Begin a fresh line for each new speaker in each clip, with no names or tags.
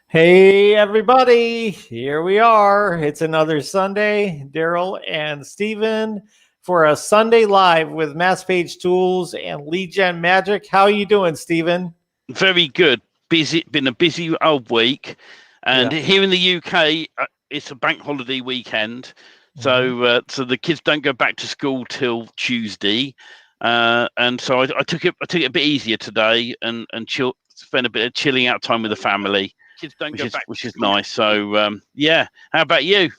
Hey, everybody. Here we are. It's another Sunday. Daryl and Steven for a Sunday Live with Mass Page Tools and Leadgenmagic. How are you doing, Steven?
Very good. Busy. Been a busy old week, and
Yeah.
here in the UK, it's a bank holiday weekend,
Mhm.
so the kids don't go back to school till Tuesday, and so I took it a bit easier today and spent a bit of chilling out time with the family,
Kids don't
which
go
is
back
which
to
is
school.
nice. So yeah, how about you?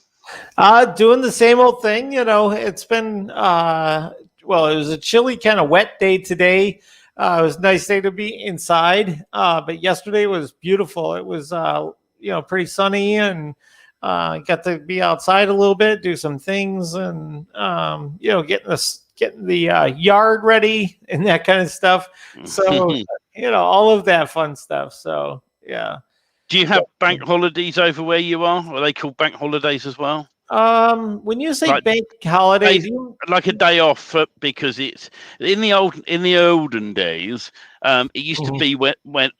Doing the same old thing. It's been, well, it was a chilly, kind of wet day today. It was a nice day to be inside, but yesterday was beautiful. It was, pretty sunny and got to be outside a little bit, do some things, and getting the yard ready and that kind of stuff. So all of that fun stuff. So yeah.
Do you have bank holidays over where you are? Are they called bank holidays as well?
When you say
Like
bank holidays,
days, like a day off because it's in the olden days. It used to
Mhm.
be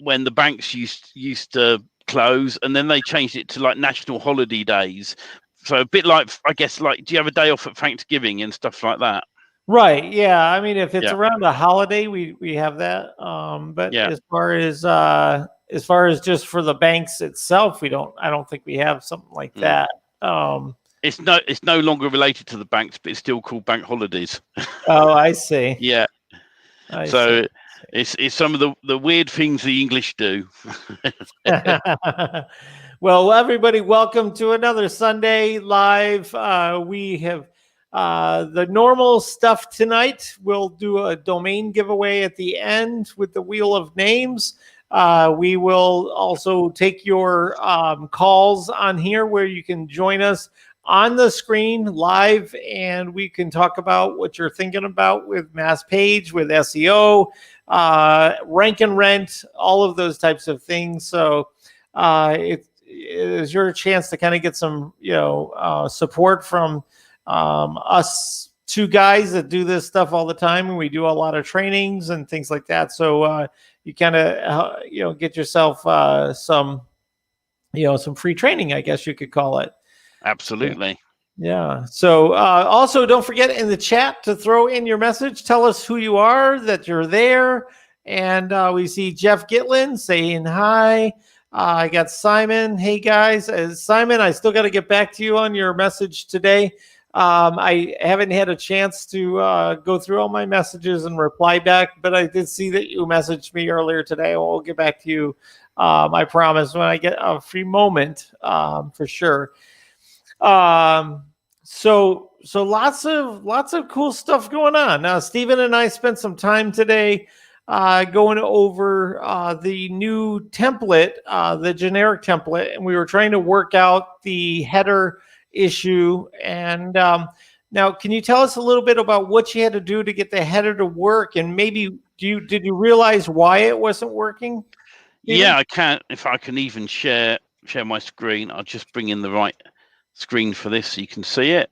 when the banks used to close, and then they changed it to like national holiday days. So a bit like, I guess, like, do you have a day off at Thanksgiving and stuff like that?
Right. Yeah. I mean, if it's
Yeah,
around a holiday, we have that. But
yeah.
as far as just for the banks itself, we don't. I don't think we have something like
Mm.
that. Um,
It's no longer related to the banks, but it's still called bank holidays.
oh, I see.
Yeah.
I see.
So it's some of the weird things the English do.
Well, everybody, welcome to another Sunday Live. We have the normal stuff tonight. We'll do a domain giveaway at the end with the Wheel of Names. We will also take your calls on here where you can join us on the screen live and we can talk about what you're thinking about with Mass Page, with SEO, rank and rent, all of those types of things. So it is your chance to kind of get some, support from us two guys that do this stuff all the time, and we do a lot of trainings and things like that. So you kind of, get yourself some free training, I guess you could call it.
Absolutely.
Yeah. So also don't forget in the chat to throw in your message. Tell us who you are, that you're there. And we see Jeff Gitlin saying hi. I got Simon. Hey guys, Simon, I still got to get back to you on your message today. I haven't had a chance to go through all my messages and reply back, but I did see that you messaged me earlier today. I'll get back to you. I promise when I get a free moment, for sure. So lots of cool stuff going on. Now, Stephen and I spent some time today going over the new template, the generic template, and we were trying to work out the header issue. And now, can you tell us a little bit about what you had to do to get the header to work, and maybe did you realize why it wasn't working, Stephen?
Yeah, I can. If I can even share my screen, I'll just bring in the right screen for this so you can see it.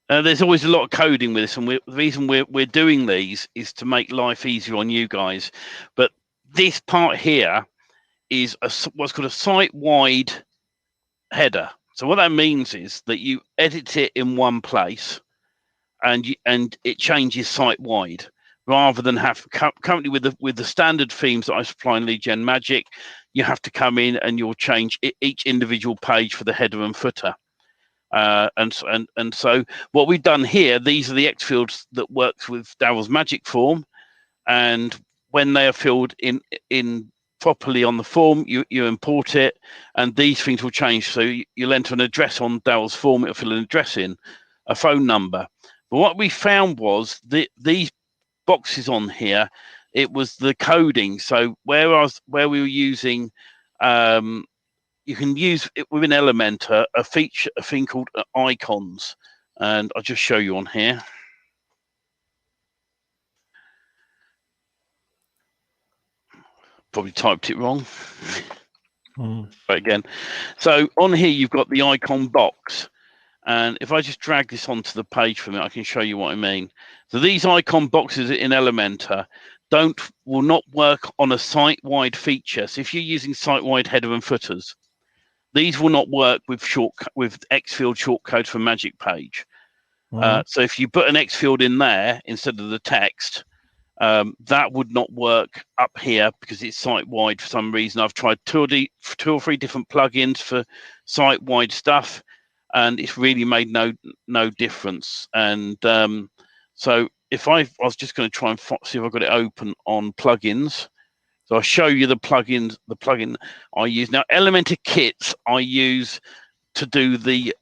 There's always a lot of coding with this, and the reason we're doing these is to make life easier on you guys. But this part here is what's called a site-wide header. So what that means is that you edit it in one place, and it changes site-wide, rather than have currently with the standard themes that I supply in Leadgenmagic, you have to come in and you'll change each individual page for the header and footer. And so what we've done here, these are the X fields that works with Daryl's magic form, and when they are filled in properly on the form, you import it, and these things will change. So you'll enter an address on Daryl's form, it'll fill an address in, a phone number. But what we found was that these boxes on here, it was the coding. So where we were using you can use it within Elementor a thing called icons, and I'll just show you on here. Probably typed it wrong. But again, so on here you've got the icon box, and if I just drag this onto the page for me, I can show you what I mean. So these icon boxes in Elementor, will not work on a site-wide feature. So if you're using site-wide header and footers, these will not work with Xfield shortcode for Magic Page. So if you put an Xfield in there instead of the text, that would not work up here because it's site-wide for some reason. I've tried two or three different plugins for site-wide stuff, and it's really made no difference. And so if I was just going to try and see if I've got it open on plugins. So I'll show you the plugin I use. Now, Elementor kits I use to do the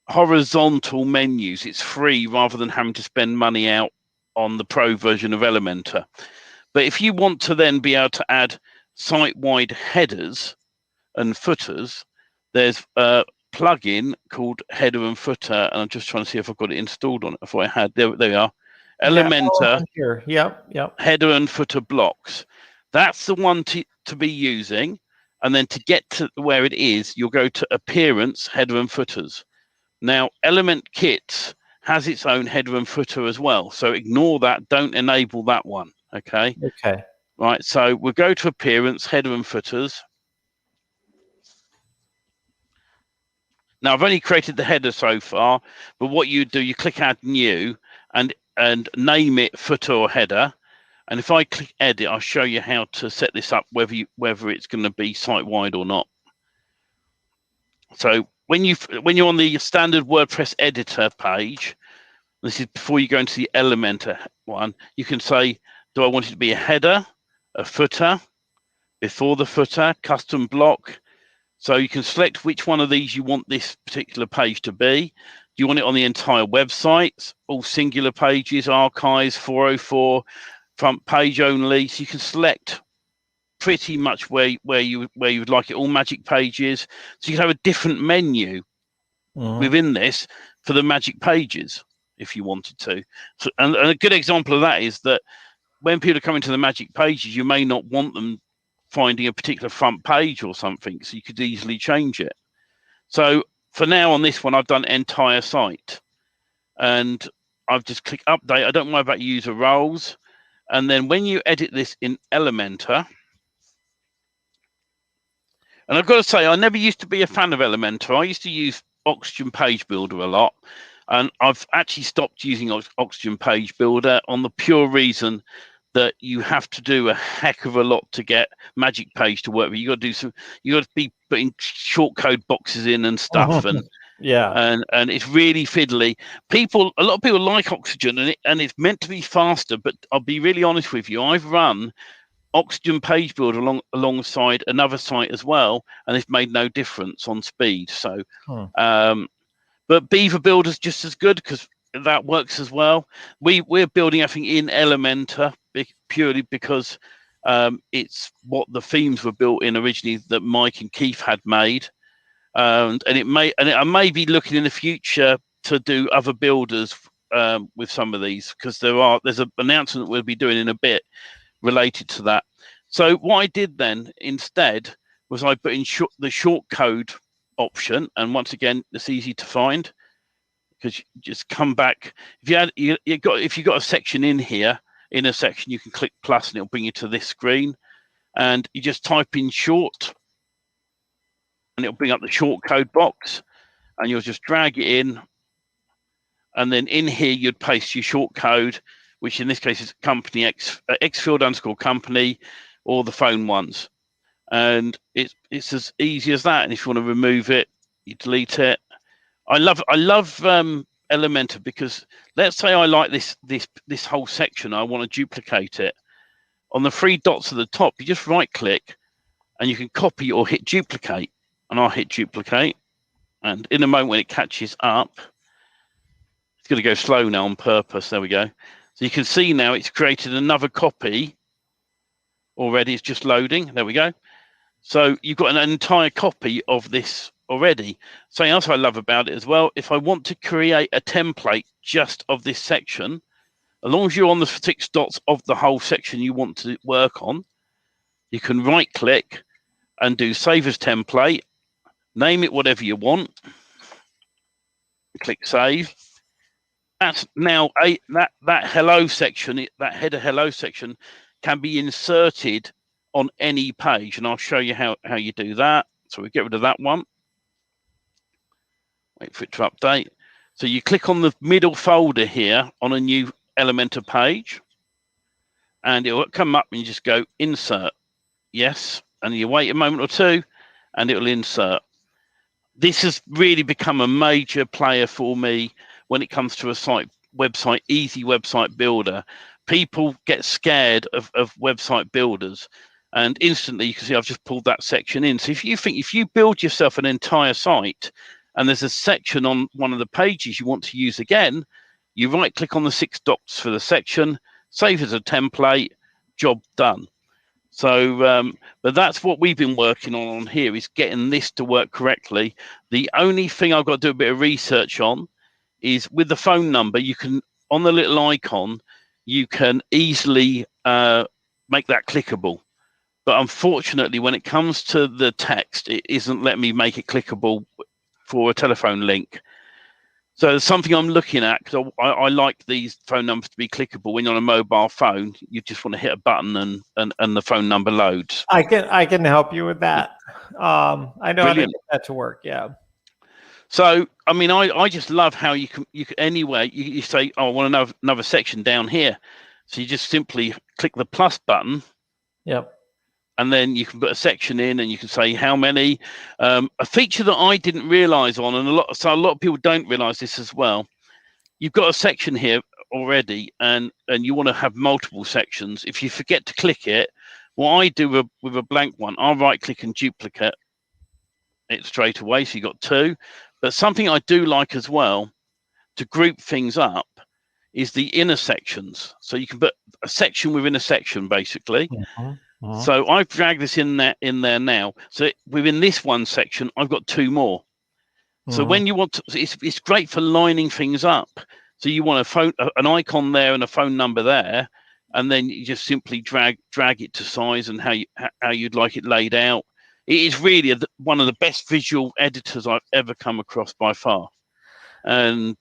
horizontal menus. It's free rather than having to spend money out on the pro version of Elementor. But if you want to then be able to add site-wide headers and footers, there's a plugin called Header and Footer, and I'm just trying to see if I've got it installed on it. If I had, there we are. Elementor
here. Yep.
Header and footer blocks. That's the one to be using. And then to get to where it is, you'll go to Appearance, Header and Footers. Now, Element Kits has its own header and footer as well. So ignore that. Don't enable that one. Okay.
Okay.
Right. So we'll go to Appearance, Header and Footers. Now, I've only created the header so far, but what you do, you click Add New and name it footer or header. And if I click Edit, I'll show you how to set this up, whether it's going to be site-wide or not. So when you're on the standard WordPress editor page, this is before you go into the Elementor one, you can say, do I want it to be a header, a footer, before the footer, custom block? So you can select which one of these you want this particular page to be. Do you want it on the entire website, all singular pages, archives, 404, front page only? So you can select pretty much where you would like it, all Magic Pages. So you can have a different menu within this for the Magic Pages if you wanted to. So, and a good example of that is that when people are coming to the Magic Pages, you may not want them finding a particular front page or something, so you could easily change it. So for now on this one, I've done entire site, and I've just clicked Update. I don't worry about user roles. And then when you edit this in Elementor, and I've got to say, I never used to be a fan of Elementor. I used to use Oxygen Page Builder a lot, and I've actually stopped using Oxygen Page Builder on the pure reason that you have to do a heck of a lot to get Magic Page to work. But you got to be putting shortcode boxes in and stuff, and it's really fiddly. A lot of people like Oxygen, and it's meant to be faster. But I'll be really honest with you, I've run Oxygen Page Builder alongside another site as well, and it's made no difference on speed. So, but Beaver Builder's just as good because that works as well. We're building everything in Elementor purely because it's what the themes were built in originally that Mike and Keith had made, and I may be looking in the future to do other builders with some of these, because there's an announcement we'll be doing in a bit related to that. So what I did then instead was I put in the shortcode option, and once again it's easy to find because you just come back. If you got a section in here, in a section, you can click plus and it'll bring you to this screen, and you just type in short and it'll bring up the shortcode box, and you'll just drag it in, and then in here you'd paste your shortcode, which in this case is company Xfield_company, or the phone ones, and it's as easy as that. And if you want to remove it, you delete it. I love Elementor because let's say I like this whole section, I want to duplicate it. On the three dots at the top, you just right click and you can copy or hit duplicate, and I'll hit duplicate, and in a moment when it catches up, it's going to go slow now on purpose. There we go. So you can see now it's created another copy already. It's just loading. There we go. So you've got an entire copy of this already. Something else I love about it as well, if I want to create a template just of this section, as long as you're on the 6 dots of the whole section you want to work on, you can right click and do save as template, name it whatever you want, click save. That's now that hello section, that header hello section can be inserted on any page, and I'll show you how you do that. So we get rid of that one. Wait for it to update. So you click on the middle folder here on a new Elementor page, and it will come up and you just go insert. Yes, and you wait a moment or two, and it will insert. This has really become a major player for me when it comes to a easy website builder. People get scared of website builders, and instantly you can see I've just pulled that section in. So if you build yourself an entire site and there's a section on one of the pages you want to use again, you right click on the 6 dots for the section, save as a template, job done. So, but that's what we've been working on here, is getting this to work correctly. The only thing I've got to do a bit of research on is with the phone number. You can, on the little icon, you can easily make that clickable. But unfortunately, when it comes to the text, it isn't letting me make it clickable for a telephone link. So it's something I'm looking at, because I like these phone numbers to be clickable. When you're on a mobile phone, you just want to hit a button and the phone number loads.
I can help you with that. I know
Brilliant.
how to get that to work. Yeah.
So I mean, I just love how you can anyway you say, oh, I want another section down here. So you just simply click the plus button.
Yep.
And then you can put a section in, and you can say how many. A feature that I didn't realize on, and a lot of people don't realize this as well. You've got a section here already, and you want to have multiple sections. If you forget to click it, what I do with a blank one, I'll right click and duplicate it straight away. So you got 2. But something I do like as well to group things up is the inner sections. So you can put a section within a section, basically.
Mm-hmm. Uh-huh.
So I've dragged this in there now. So within this one section, I've got 2 more. So when you want to, it's great for lining things up. So you want an icon there and a phone number there, and then you just simply drag it to size and how you'd like it laid out. It is really one of the best visual editors I've ever come across by far. And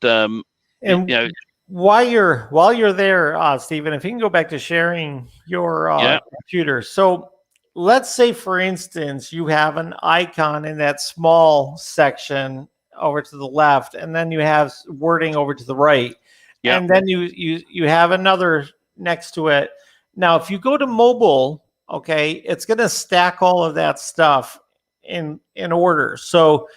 while you're there, Stephen, if you can go back to sharing your computer. So let's say, for instance, you have an icon in that small section over to the left, and then you have wording over to the right.
Yeah.
And then you have another next to it. Now, if you go to mobile, okay, it's going to stack all of that stuff in order. So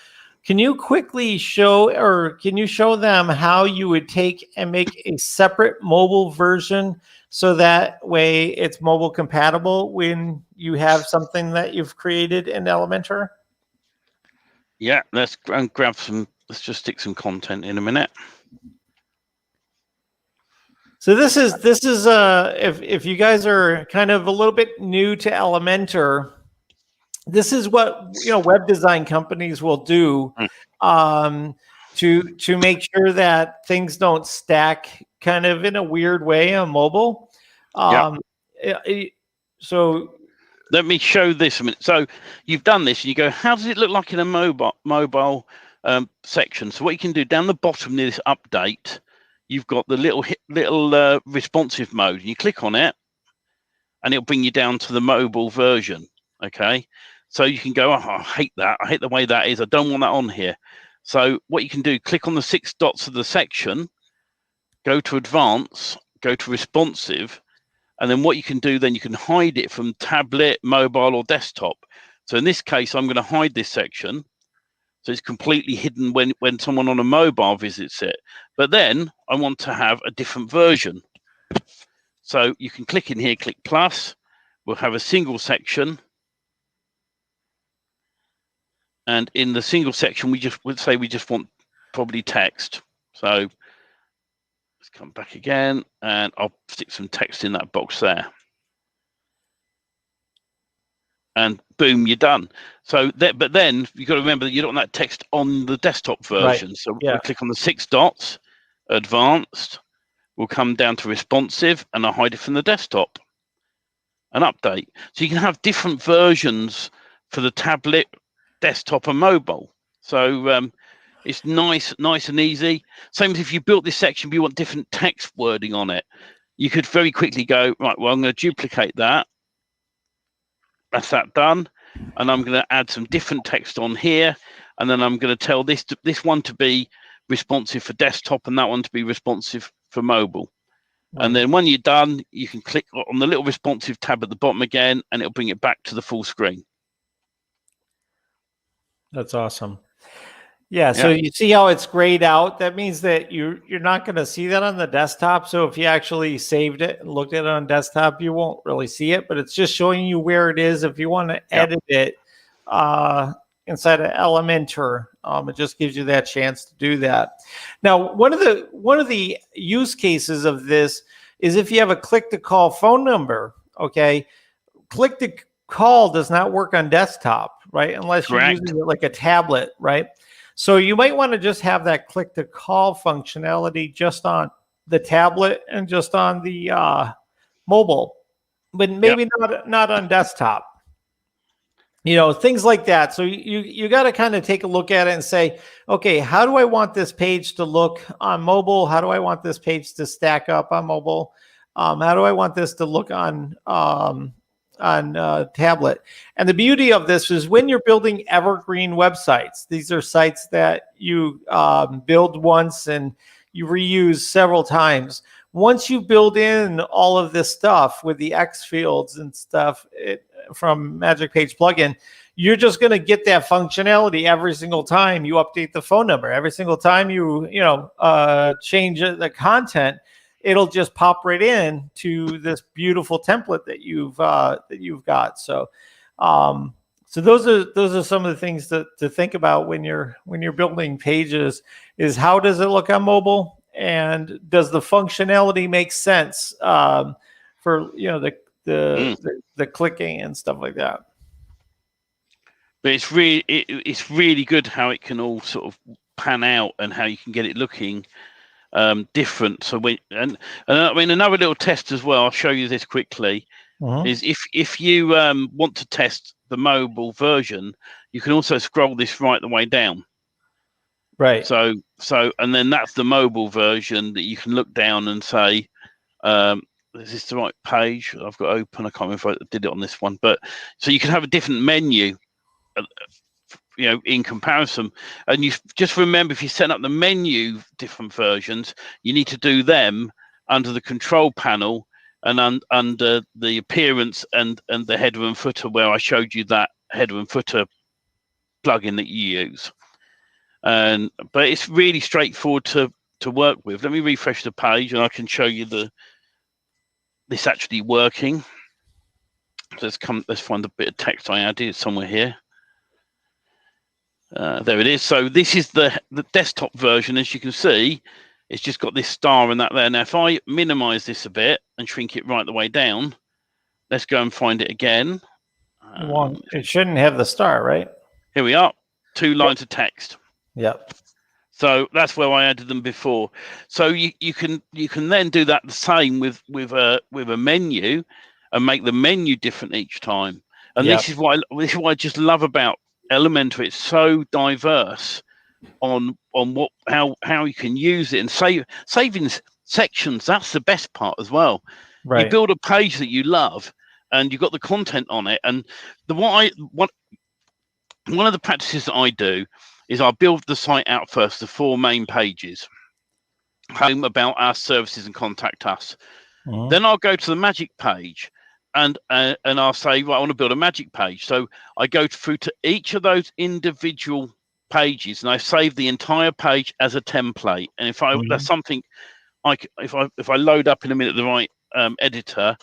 can you quickly show them how you would take and make a separate mobile version, so that way it's mobile compatible when you have something that you've created in Elementor?
Yeah, let's just stick some content in a minute.
So this is if you guys are kind of a little bit new to Elementor, this is what web design companies will do to make sure that things don't stack kind of in a weird way on mobile. So
let me show this a minute. So you've done this, and you go, how does it look like in a mobile section? So what you can do down the bottom near this update, you've got the little responsive mode. You click on it, and it'll bring you down to the mobile version. Okay. So you can go, oh, I hate that. I hate the way that is. I don't want that on here. So what you can do, click on the 6 dots of the section, go to advanced, go to responsive, and then what you can do, then you can hide it from tablet, mobile, or desktop. So in this case, I'm going to hide this section. So it's completely hidden when someone on a mobile visits it. But then I want to have a different version. So you can click in here, click plus. We'll have a single section. And in the single section, we just want probably text. So let's come back again, and I'll stick some text in that box there. And boom, you're done. So but then you've got to remember that you don't want that text on the desktop version. Right. So we'll click on the 6 dots, advanced. We'll come down to responsive, and I'll hide it from the desktop. An update. So you can have different versions for the tablet, desktop, and mobile. So it's nice and easy. Same as if you built this section, but you want different text wording on it. you could very quickly go, right, well, I'm going to duplicate that. That's that done. And I'm going to add some different text on here. And then I'm going to tell this one to be responsive for desktop and that one to be responsive for mobile.
Right.
And then when you're done, you can click on the little responsive tab at the bottom again, and it'll bring it back to the full screen.
That's awesome. Yeah, so you see how it's grayed out. That means that you're not going to see that on the desktop. So if you actually saved it and looked at it on desktop, you won't really see it. But it's just showing you where it is. If you want to edit it inside of Elementor, it just gives you that chance to do that. Now, one of the use cases of this is if you have a click to call phone number. Okay, click to call does not work on desktop, right? Unless you're using it like a tablet, right? So you might want to just have that click to call functionality just on the tablet and just on the mobile, but maybe not on desktop. You know, things like that. So you got to kind of take a look at it and say, okay, how do I want this page to look on mobile? How do I want this page to stack up on mobile? How do I want this to look on tablet? And the beauty of this is when you're building evergreen websites, these are sites that you build once and you reuse several times. Once you build in all of this stuff with the X fields and stuff from Magic Page plugin, you're just going to get that functionality every single time you update the phone number. Every single time you change the content, it'll just pop right in to this beautiful template that you've got. So, so those are some of the things to think about when you're building pages. Is how does it look on mobile, and does the functionality make sense for the clicking and stuff like that.
But it's really good how it can all sort of pan out and how you can get it looking different. So and I mean, another little test as well, I'll show you this quickly, is if you want to test the mobile version, you can also scroll this right the way down.
Right.
So and then that's the mobile version that you can look down and say, is this the right page I've got open? I can't remember if I did it on this one, but so you can have a different menu, in comparison. And you just remember, if you set up the menu different versions, you need to do them under the control panel and under the appearance and the header and footer, where I showed you that header and footer plugin that you use. But it's really straightforward to work with. Let me refresh the page and I can show you this actually working. Let's find the bit of text I added somewhere here. There it is. So this is the desktop version. As you can see, it's just got this star and that there. Now, if I minimize this a bit and shrink it right the way down, let's go and find it again.
It shouldn't have the star, right?
Here we are. 2 lines of text.
Yep.
So that's where I added them before. So you can then do that the same with a menu and make the menu different each time. And this is what I just love about Elementor. It's so diverse on how you can use it, and saving sections. That's the best part as well. Right. You build a page that you love, and you've got the content on it. And one of the practices that I do is I build the site out first, the 4 main pages: home, about us, services, and contact us. Then I'll go to the magic page, and I'll say, right, I want to build a magic page. So I go through to each of those individual pages, and I save the entire page as a template. And if that's something if I load up in a minute the right editor,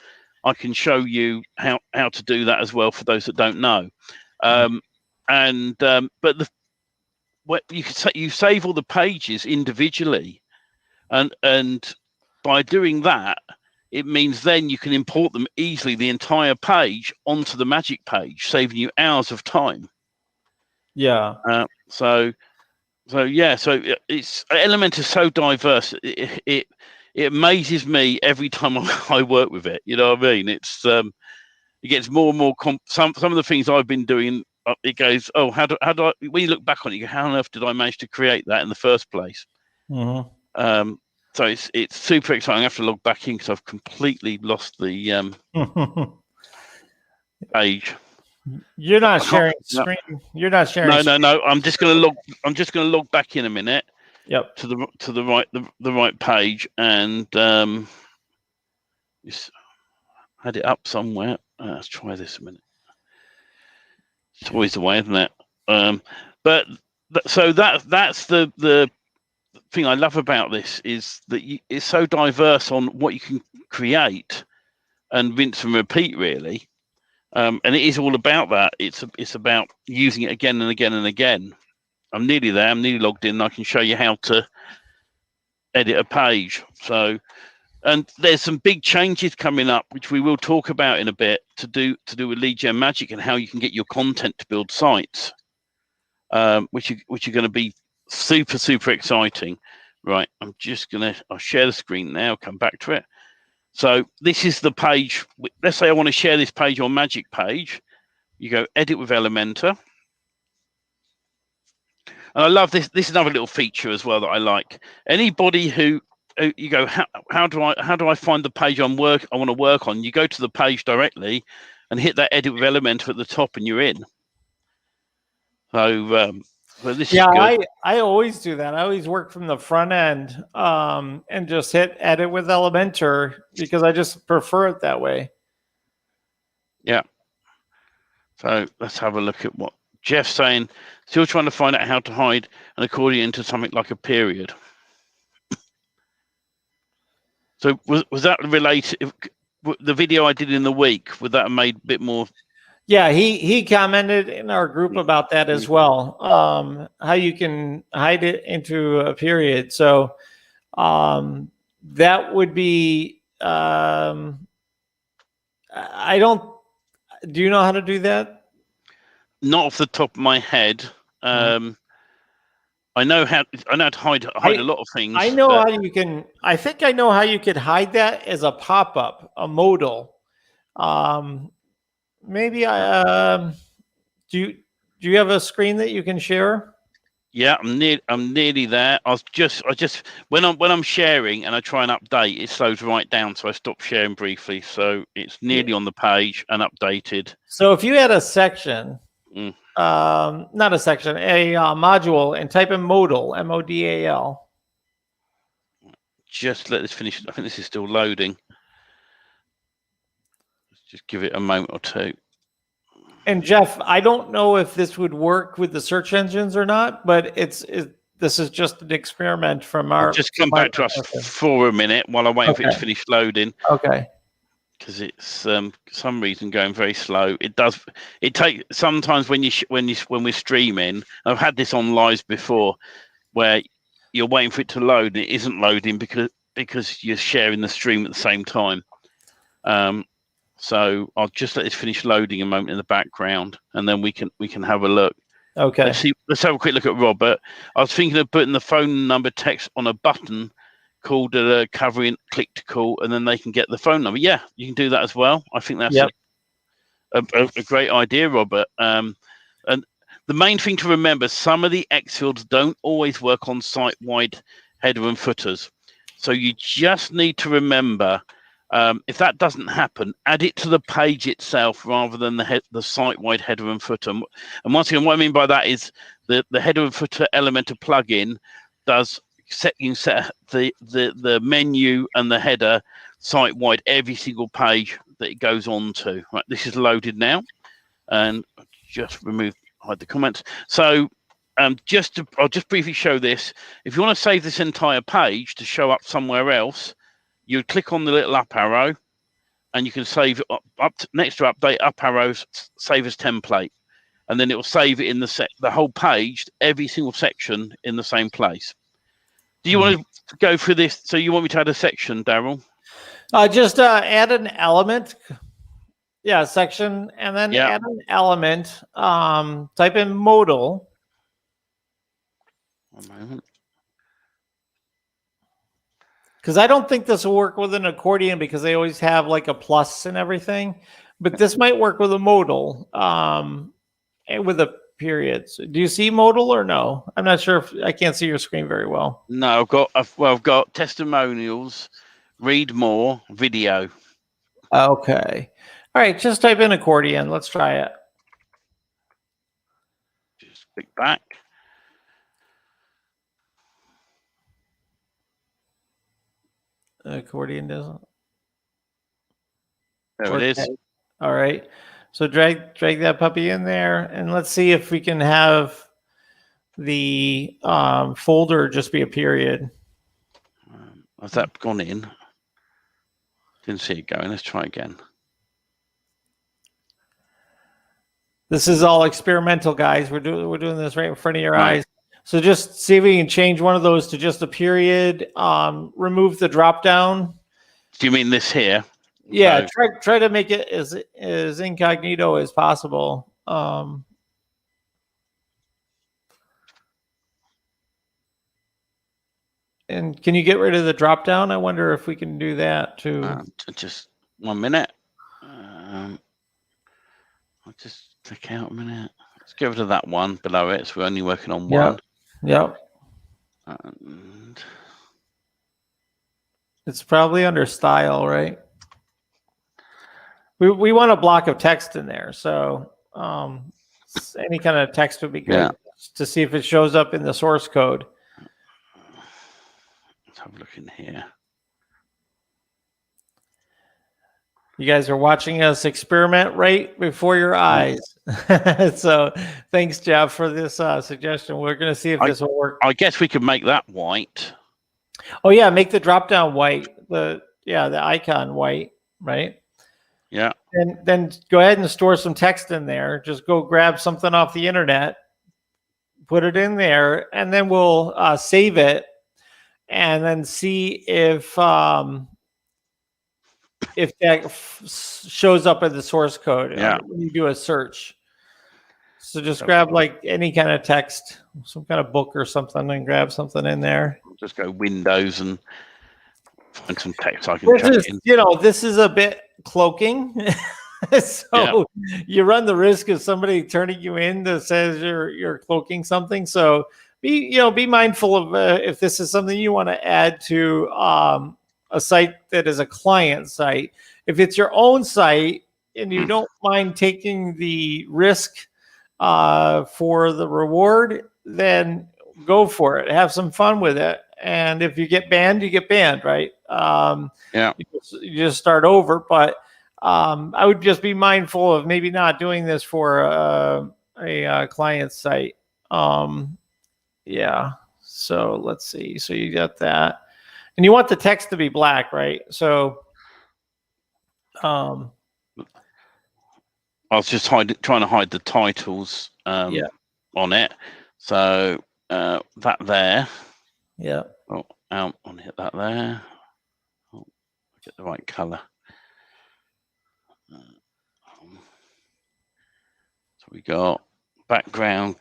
I can show you how to do that as well for those that don't know. But you save all the pages individually, and by doing that, it means then you can import them easily, the entire page, onto the magic page, saving you hours of time.
Yeah.
So it's Element is so diverse. It amazes me every time I work with it. You know what I mean? It's it gets more and more some of the things I've been doing. It goes, oh, how do I? When you look back on it, you go, how on earth did I manage to create that in the first place? So it's super exciting. I have to log back in because I've completely lost the page.
You're not sharing screen. You're not sharing.
No. I'm just gonna log back in a minute.
Yep.
To the right page, and just had it up somewhere. Let's try this a minute. It's always the way, isn't it? But so that's the thing I love about this is that it's so diverse on what you can create and rinse and repeat, really. And it is all about that. It's about using it again and again and again. I'm nearly there. I'm nearly logged in. I can show you how to edit a page. So, and there's some big changes coming up, which we will talk about in a bit, to do with Leadgenmagic and how you can get your content to build sites, which are going to be super exciting. Right, I'll share the screen now. Come back to it. So this is the page. Let's say I want to share this page on Magic page. You go edit with Elementor. And I love this. This is another little feature as well that I like. Anybody who you go, how do I find the page I want to work on? You go to the page directly, and hit that edit with Elementor at the top, and you're in. So, well, this is good.
I always do that. I always work from the front end, and just hit edit with Elementor because I just prefer it that way.
Yeah. So let's have a look at what Jeff's saying. Still trying to find out how to hide an accordion into something like a period. So was that related? The video I did in the week, would that have made a bit more?
Yeah, he commented in our group about that as well. How you can hide it into a period. So that would be. I don't. Do you know how to do that?
Not off the top of my head. I know how to hide a lot of things.
I know how you can. I think I know how you could hide that as a pop-up, a modal. Maybe do you have a screen that you can share?
Yeah, I'm nearly there. I just when I'm sharing and I try and update, it slows right down, so I stop sharing briefly. So it's nearly on the page and updated.
So if you had a section, not a section, a module, and type in modal, MODAL.
Just let this finish. I think this is still loading. Let's just give it a moment or two.
And Jeff, I don't know if this would work with the search engines or not, but this is just an experiment from our.
Just come back to us for a minute while I wait for it to finish loading.
Okay.
Because it's for some reason going very slow. It does. It takes sometimes when we're streaming. I've had this on lives before, where you're waiting for it to load and it isn't loading because you're sharing the stream at the same time. So I'll just let this finish loading a moment in the background, and then we can have a look.
Okay.
Let's have a quick look at Robert. I was thinking of putting the phone number text on a button called covering click to call, and then they can get the phone number. Yeah, you can do that as well. I think that's a great idea, Robert. And the main thing to remember, some of the X fields don't always work on site-wide header and footers. So you just need to remember, if that doesn't happen, add it to the page itself rather than the site-wide header and footer. And once again, what I mean by that is the header and footer Elementor plugin you can set the menu and the header site-wide every single page that it goes on to. Right, this is loaded now, and I'll just hide the comments. So I'll just briefly show this. If you want to save this entire page to show up somewhere else, you click on the little up arrow, and you can save up next to update up arrows, save as template, and then it will save it in the whole page, every single section in the same place. Do you want to go through this? So you want me to add a section, Daryl?
Just add an element. Yeah, section, and then add an element. Type in modal.
One moment.
Because I don't think this will work with an accordion because they always have like a plus and everything. But this might work with a modal, and with a periods. Do you see modal or no? I'm not sure if I can't see your screen very well.
No, I've got testimonials, read more, video.
Okay. All right. Just type in accordion. Let's try it.
Just click back.
Accordion doesn't.
There it is.
All right. So drag that puppy in there, and let's see if we can have the folder just be a period.
Has that gone in? Didn't see it going. Let's try again.
This is all experimental, guys. We're doing this right in front of your eyes. So just see if we can change one of those to just a period. Remove the drop down.
Do you mean this here?
Yeah, try to make it as incognito as possible. And can you get rid of the drop down? I wonder if we can do that too.
Just 1 minute. I'll just click out a minute. Let's get rid of that one below it. So we're only working on one.
Yep.
And
it's probably under style, right? We want a block of text in there. So any kind of text would be good to see if it shows up in the source code.
Let's have a look in here.
You guys are watching us experiment right before your eyes. So thanks, Jeff, for this suggestion. We're going to see if this will work.
I guess we could make that white.
Oh, yeah. Make the drop down white. The icon white, right?
Yeah.
And then go ahead and store some text in there. Just go grab something off the internet, put it in there, and then we'll save it and then see if that shows up in the source code when you do a search. So just grab like any kind of text, some kind of book or something, and grab something in there.
Just go Windows and find some text I can type in.
This is a bit cloaking. So you run the risk of somebody turning you in that says you're cloaking something. So be mindful of if this is something you want to add to a site that is a client site. If it's your own site and you don't mind taking the risk for the reward, then go for it. Have some fun with it. And if you get banned, you get banned, right? You just start over. But I would just be mindful of maybe not doing this for a client site. So let's see. So you got that. And you want the text to be black, right? So
I was just trying to hide the titles on it. So that there.
Yeah.
Oh, I want to hit that there. Oh, get the right color. So we got background.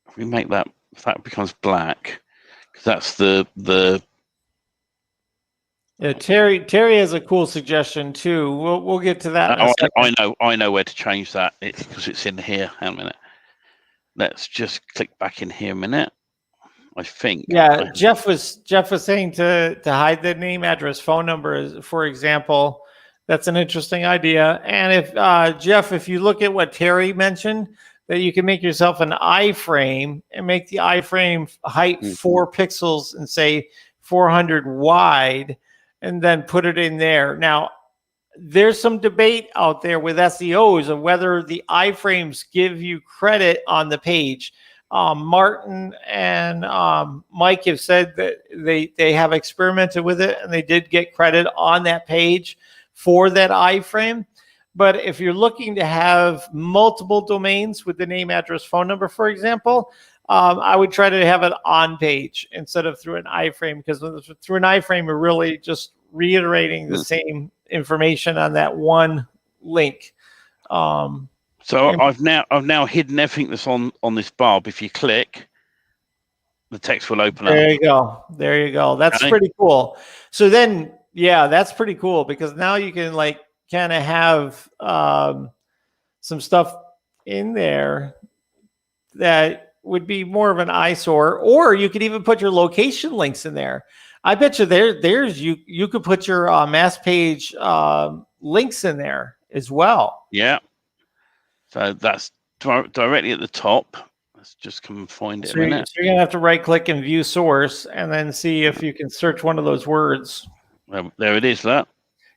If we make that, if that becomes black, because that's the.
Yeah, Terry has a cool suggestion too. We'll get to that.
I know where to change that because it's in here. Hang on a minute. Let's just click back in here a minute. I think.
Yeah, Jeff was saying to hide the name, address, phone number, for example. That's an interesting idea. And if Jeff, if you look at what Terry mentioned, that you can make yourself an iframe and make the iframe height 4 pixels and say 400 wide, and then put it in there. Now, there's some debate out there with SEOs of whether the iframes give you credit on the page. Martin and Mike have said that they have experimented with it and they did get credit on that page for that iframe. But if you're looking to have multiple domains with the name, address, phone number, for example, I would try to have it on page instead of through an iframe, because through an iframe, you're really just reiterating the same information on that one link.
So I've now hidden everything that's on this bar. But if you click, the text will open up.
There you go. That's pretty cool. So then, that's pretty cool, because now you can kind of have some stuff in there that would be more of an eyesore, or you could even put your location links in there. I bet you there's you could put your mass page links in there as well.
Yeah. So that's directly at the top. Let's just come and find it a minute.
So you're gonna have to right click and view source, and then see if you can search one of those words.
Well, there it is. That.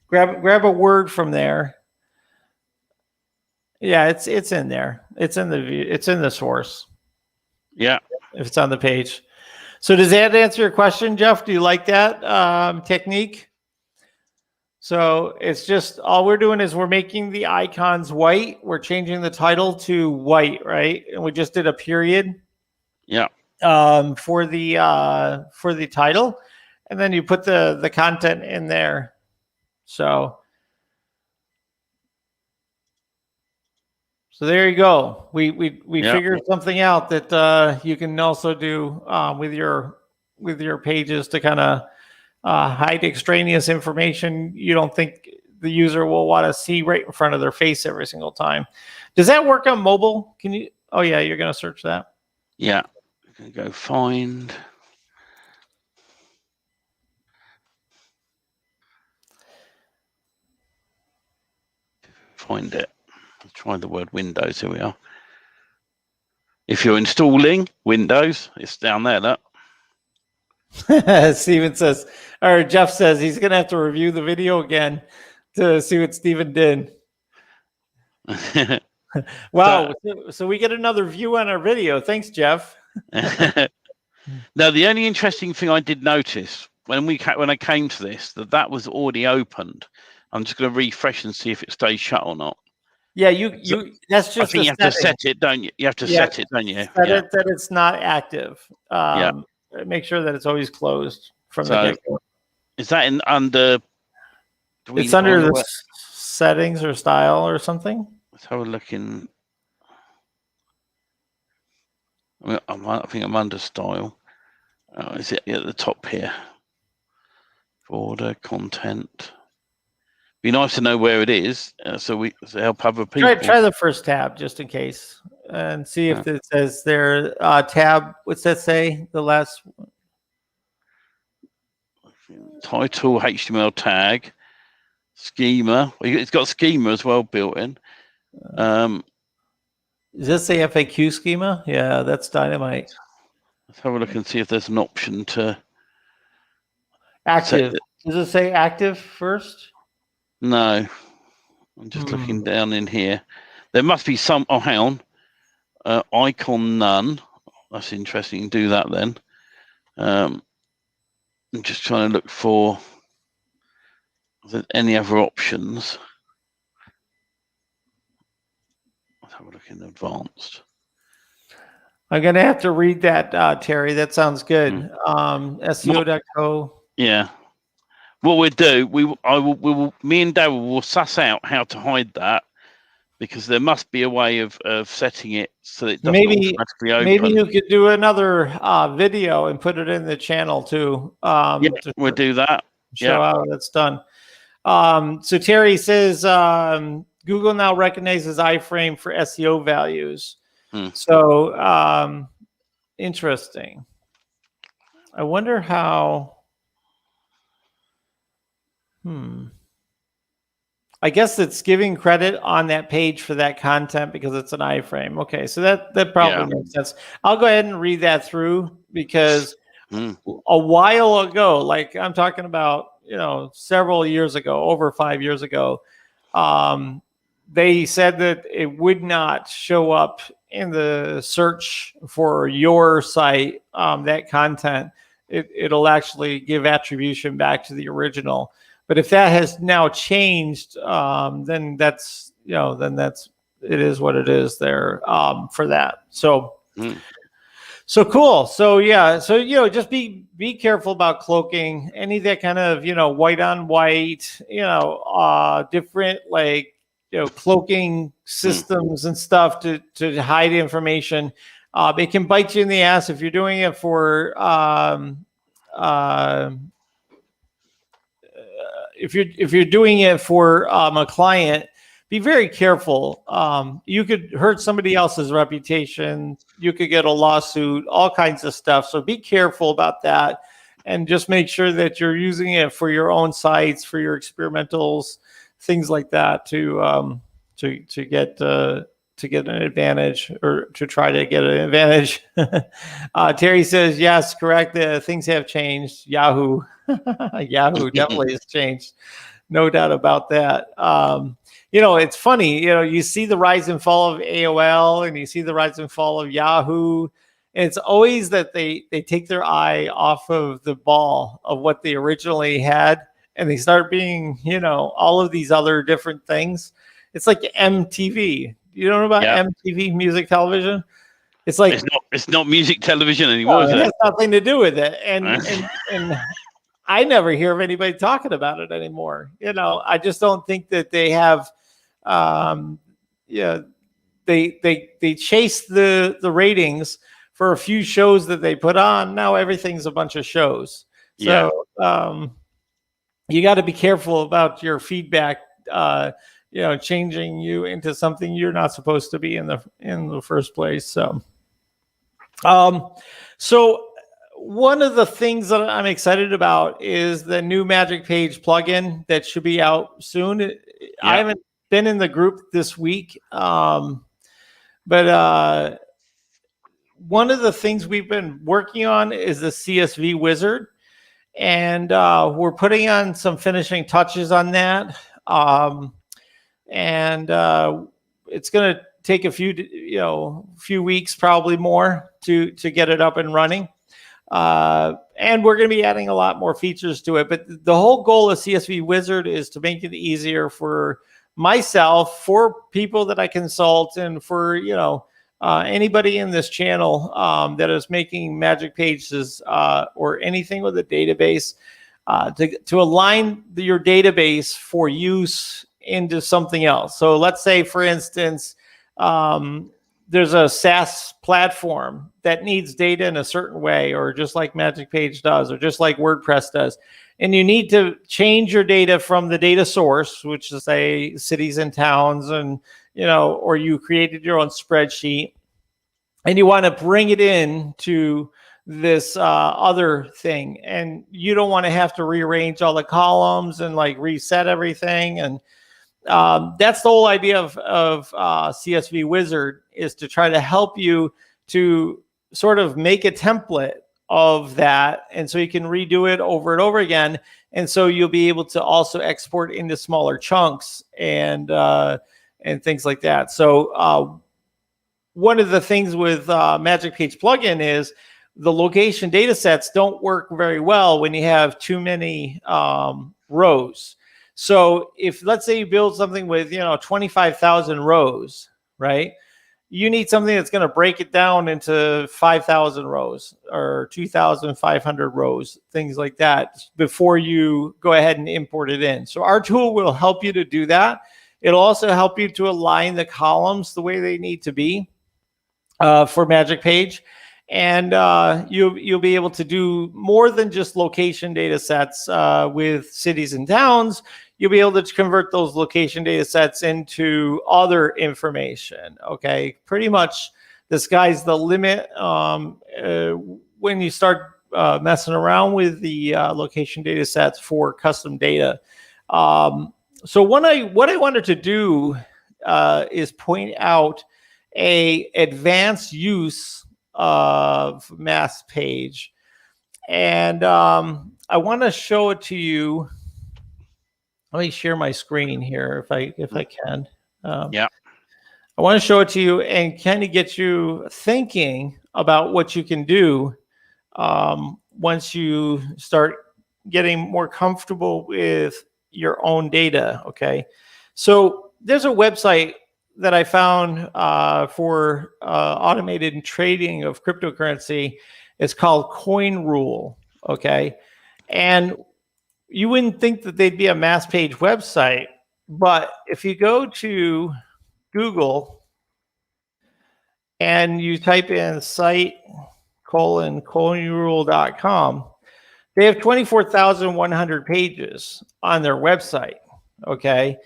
Grab a word from there. Yeah, it's in there. It's in the view. It's in the source.
Yeah.
If it's on the page. So does that answer your question, Jeff? Do you like that technique? So it's just all we're doing is we're making the icons white. We're changing the title to white, right? And we just did a period.
Yeah.
For the title, and then you put the content in there. So there you go. We figured something out that you can also do with your pages to kind of hide extraneous information you don't think the user will want to see right in front of their face every single time. Does that work on mobile? Can you? Oh yeah, you're going to search that.
Yeah. I'm going to go find it. I'll try the word Windows. Here we are. If you're installing Windows, it's down there. Look.
Steven says, or Jeff says he's going to have to review the video again to see what Steven did. Wow. So we get another view on our video. Thanks, Jeff.
Now, the only interesting thing I did notice when I came to this, that was already opened. I'm just going to refresh and see if it stays shut or not.
Yeah, that's just
I think you have to set it, don't you? You have to set it, don't you?
Set it that it's not active. Make sure that it's always closed from the get-go.
Is that under?
It's under the settings or style or something.
Let's have a look in. I think I'm under style. Is it at the top here? Border content. Be nice to know where it is, so help other people.
Try the first tab just in case, and see if it says there. Tab. What's that say? The last
title, HTML tag, schema. It's got schema as well built in.
Does this say FAQ schema? Yeah, that's dynamite.
Let's have a look and see if there's an option to
active. Does it say active first?
No, I'm just looking down in here. There must be some. Oh, hang on. Icon none. That's interesting. Do that then. I'm just trying to look for any other options. Let's have a look in advanced.
I'm gonna have to read that, Terry. That sounds good. SEO.co.
Yeah. What we'll do, me and Daryl will suss out how to hide that, because there must be a way of setting it so that it doesn't automatically open.
Maybe you could do another video and put it in the channel too.
We'll do that.
Show how that's done. So Terry says Google now recognizes iframe for SEO values. So interesting. I wonder how. I guess it's giving credit on that page for that content because it's an iframe. Okay, so that probably makes sense. I'll go ahead and read that through, because a while ago, like I'm talking about, several years ago, over 5 years ago, they said that it would not show up in the search for your site, that content. It'll actually give attribution back to the original. But if that has now changed, then that's it is what it is there for that. So cool. So just be careful about cloaking. Any of that kind of white on white, different cloaking systems and stuff to hide information. It can bite you in the ass if you're doing it for if you're doing it for a client, be very careful. You could hurt somebody else's reputation. You could get a lawsuit, all kinds of stuff. So be careful about that, and just make sure that you're using it for your own sites, for your experimentals, things like that, to get an advantage, or to try to get an advantage. Terry says, yes, correct. Things have changed. Yahoo. Yahoo definitely has changed. No doubt about that. It's funny, you see the rise and fall of AOL, and you see the rise and fall of Yahoo. And it's always that they take their eye off of the ball of what they originally had, and they start being, all of these other different things. It's like MTV. You know about MTV, music television? It's like
it's not music television anymore.
It has nothing to do with it, and I never hear of anybody talking about it anymore. I just don't think that they have. They chase the ratings for a few shows that they put on. Now everything's a bunch of shows. So you got to be careful about your feedback. Changing you into something you're not supposed to be in the first place. So one of the things that I'm excited about is the new Magic Page plugin that should be out soon. I haven't been in the group this week, but one of the things we've been working on is the CSV wizard, and we're putting on some finishing touches on that. And it's going to take a few weeks, probably more, to get it up and running. And we're going to be adding a lot more features to it. But the whole goal of CSV Wizard is to make it easier for myself, for people that I consult, and for anybody in this channel that is making Magic Pages or anything with a database, to align your database for use into something else. So let's say, for instance, there's a SaaS platform that needs data in a certain way, or just like Magic Page does, or just like WordPress does. And you need to change your data from the data source, which is, say, cities and towns, and, or you created your own spreadsheet, and you want to bring it in to this other thing. And you don't want to have to rearrange all the columns and reset everything. And that's the whole idea of CSV Wizard, is to try to help you to sort of make a template of that, and so you can redo it over and over again, and so you'll be able to also export into smaller chunks and things like that. So one of the things with Magic Page plugin is the location data sets don't work very well when you have too many rows. So if, let's say, you build something with 25,000 rows, right? You need something that's going to break it down into 5,000 rows or 2,500 rows, things like that, before you go ahead and import it in. So our tool will help you to do that. It'll also help you to align the columns the way they need to be for Magic Page. And you'll be able to do more than just location data sets with cities and towns. You'll be able to convert those location data sets into other information. Okay, pretty much the sky's the limit when you start messing around with the location data sets for custom data. So what I wanted to do is point out a advanced use of Mass Page, and I want to show it to you. Let me share my screen here if I can.
Yeah.
I want to show it to you and kind of get you thinking about what you can do once you start getting more comfortable with your own data. Okay, so there's a website that I found for automated trading of cryptocurrency. It's called Coin Rule. Okay, and you wouldn't think that they'd be a Mass Page website, but if you go to Google and you type in site:coinrule.com, they have 24,100 pages on their website. Okay,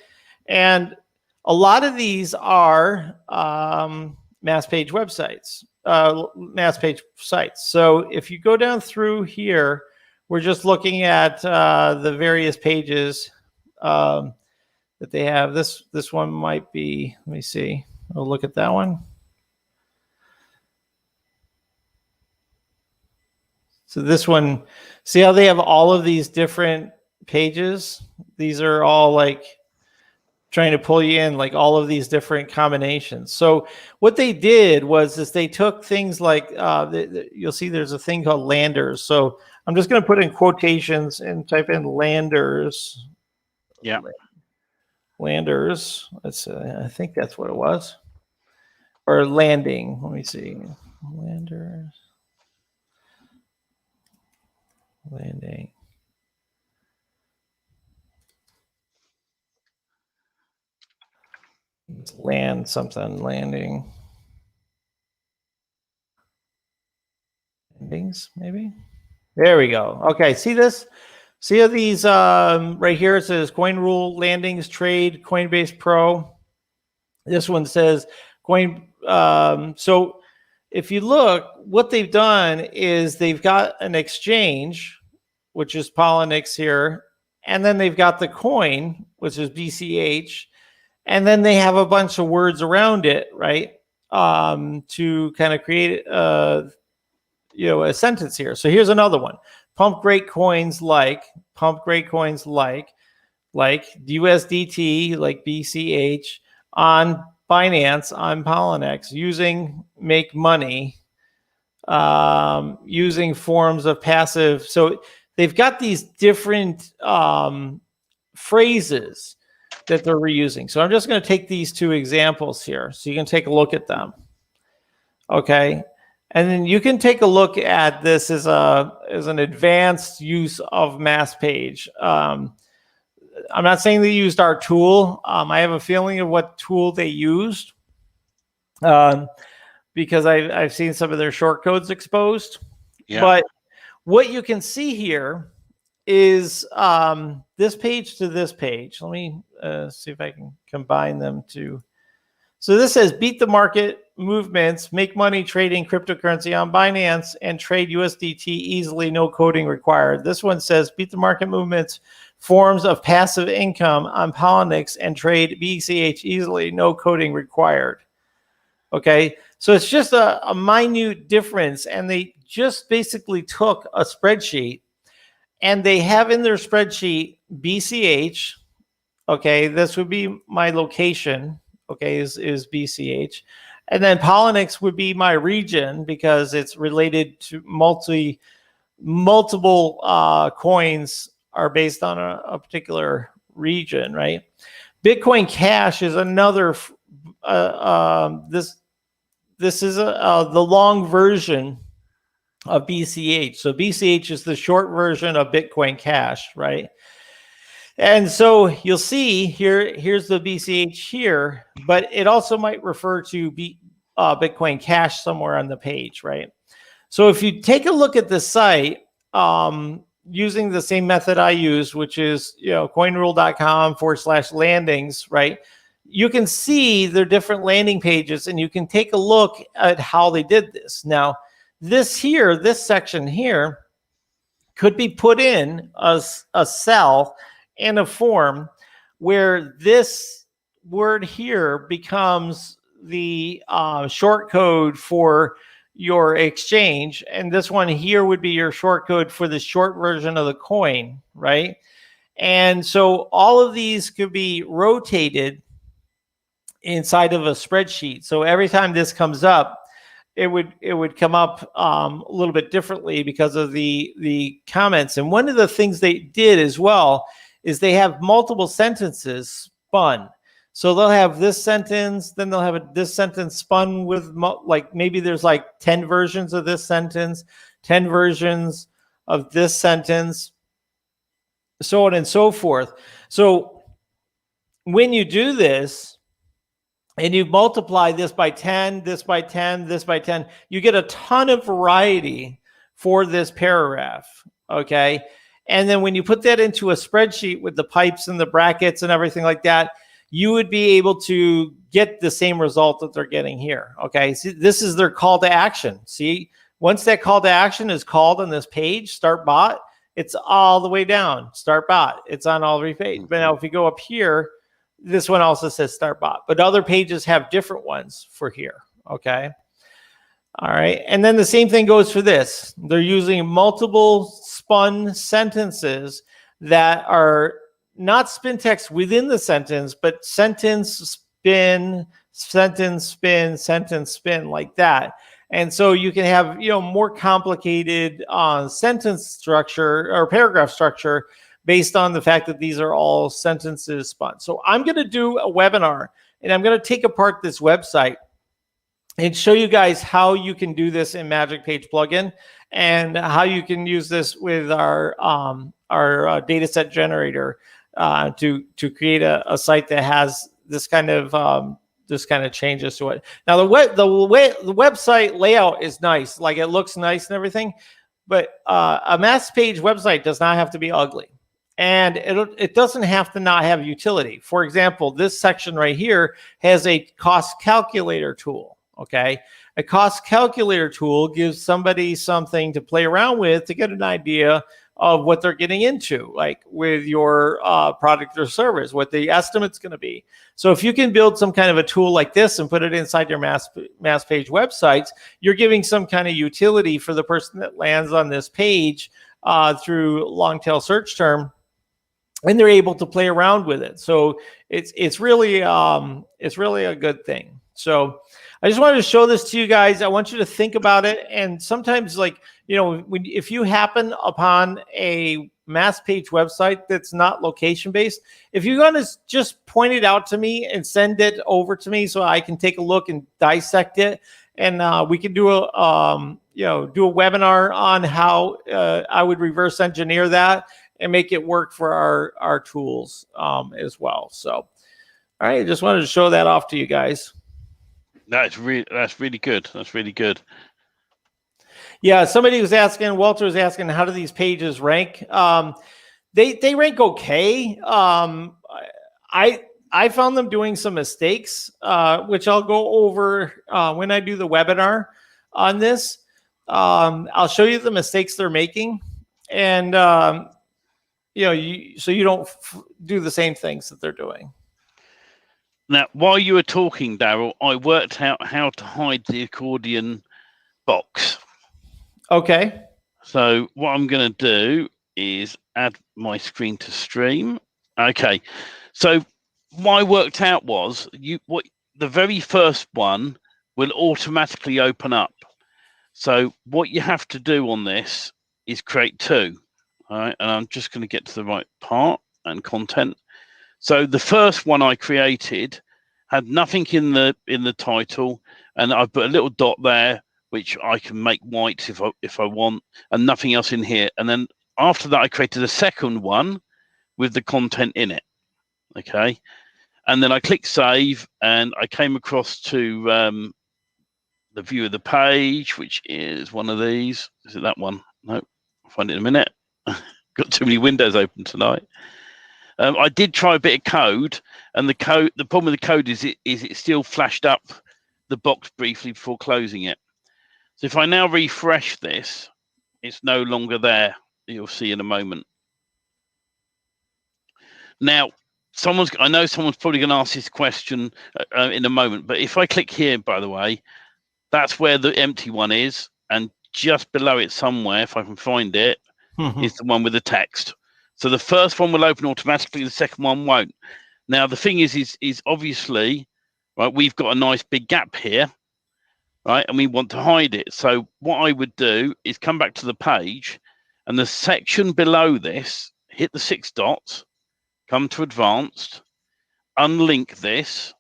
and A lot of these are mass page websites, mass page sites. So if you go down through here, we're just looking at the various pages that they have. This one might be, let me see. I'll look at that one. So this one, see how they have all of these different pages? These are all like trying to pull you in, like all of these different combinations. So what they did is they took things like, you'll see there's a thing called landers. So I'm just going to put in quotations and type in landers.
Yeah.
Landers. I think that's what it was. Or landing. Let me see. Landers. Landing. Land something. Landing. Landings, maybe. There we go. Okay, see this? See how these right here, it says Coin Rule, Landings, Trade, Coinbase Pro. This one says Coin. So if you look, what they've done is they've got an exchange, which is Polynix here, and then they've got the coin, which is BCH, and then they have a bunch of words around it, right? To kind of create a sentence here. So here's another one. Pump great coins like USDT, like BCH, on Binance, on Polynix, using make money, using forms of passive. So they've got these different phrases that they're reusing. So I'm just going to take these two examples here so you can take a look at them. Okay. And then you can take a look at this as an advanced use of mass page. I'm not saying they used our tool. I have a feeling of what tool they used because I've seen some of their short codes exposed. Yeah. But what you can see here is this page to this page. Let me see if I can combine them to. So this says beat the market movements, make money trading cryptocurrency on Binance, and trade USDT easily, no coding required. This one says beat the market movements, forms of passive income on Polynix, and trade BCH easily, no coding required. Okay, so it's just a minute difference, and they just basically took a spreadsheet, and they have in their spreadsheet BCH. Okay, this would be my location. Okay, is BCH. And then Polynix would be my region because it's related to multiple coins are based on a particular region, right? Bitcoin Cash is another. This is the long version of BCH. So BCH is the short version of Bitcoin Cash, right? And so you'll see here's the BCH here, but it also might refer to Bitcoin Cash somewhere on the page, right? So if you take a look at the site using the same method I use, which is coinrule.com/landings, right? You can see their different landing pages, and you can take a look at how they did this. Now, this section here could be put in a cell in a form where this word here becomes the short code for your exchange, and this one here would be your short code for the short version of the coin, right? And so all of these could be rotated inside of a spreadsheet. So every time this comes up, it would come up a little bit differently because of the comments. And one of the things they did as well is they have multiple sentences spun. So they'll have this sentence, then they'll have this sentence spun with like maybe there's like 10 versions of this sentence, 10 versions of this sentence, so on and so forth. So when you do this and you multiply this by 10, this by 10, this by 10, you get a ton of variety for this paragraph, okay? And then when you put that into a spreadsheet with the pipes and the brackets and everything like that, you would be able to get the same result that they're getting here. Okay, see, this is their call to action. See, once that call to action is called on this page, start bot, it's all the way down. Start bot, it's on all three pages. But now if you go up here, this one also says start bot, but other pages have different ones for here. Okay. All right. And then the same thing goes for this. They're using multiple spun sentences that are not spin text within the sentence, but sentence, spin, sentence, spin, sentence, spin, like that. And so you can have, more complicated sentence structure or paragraph structure based on the fact that these are all sentences spun. So I'm going to do a webinar, and I'm going to take apart this website and show you guys how you can do this in Magic Page plugin, and how you can use this with our data set generator to create a site that has this kind of changes to it. Now the website layout is nice, like it looks nice and everything, but a mass page website does not have to be ugly, and it doesn't have to not have utility. For example, this section right here has a cost calculator tool. Okay, a cost calculator tool gives somebody something to play around with to get an idea of what they're getting into, like with your product or service, what the estimate's going to be. So if you can build some kind of a tool like this and put it inside your mass page websites, you're giving some kind of utility for the person that lands on this page through long tail search term, and they're able to play around with it. So it's really a good thing. So I just wanted to show this to you guys. I want you to think about it. And sometimes, if you happen upon a mass page website that's not location based, if you're going to just point it out to me and send it over to me so I can take a look and dissect it, and we can do a webinar on how I would reverse engineer that and make it work for our tools as well. So, all right, I just wanted to show that off to you guys.
That's really good. That's really good.
Yeah, somebody was asking, Walter was asking, how do these pages rank? They rank okay. I found them doing some mistakes, which I'll go over when I do the webinar on this. I'll show you the mistakes they're making, and so you don't do the same things that they're doing.
Now, while you were talking, Daryl, I worked out how to hide the accordion box.
Okay.
So what I'm going to do is add my screen to stream. Okay. So what I worked out was the very first one will automatically open up. So what you have to do on this is create two. All right. And I'm just going to get to the right part and content. So the first one I created had nothing in the title, and I put a little dot there, which I can make white if I want, and nothing else in here. And then after that, I created a second one with the content in it. Okay, and then I clicked save, and I came across to the view of the page, which is one of these. Is it that one? No, I'll find it in a minute. Got too many windows open tonight. I did try a bit of code, and the problem with the code is it still flashed up the box briefly before closing it. So if I now refresh this, it's no longer there. You'll see in a moment. Now, I know someone's probably going to ask this question in a moment, but if I click here, by the way, that's where the empty one is, and just below it somewhere, if I can find it, is the one with the text. So the first one will open automatically, the second one won't. Now the thing is obviously, right, we've got a nice big gap here, right, and we want to hide it. So what I would do is come back to the page, and the section below this, hit the 6 dots, come to advanced, unlink this,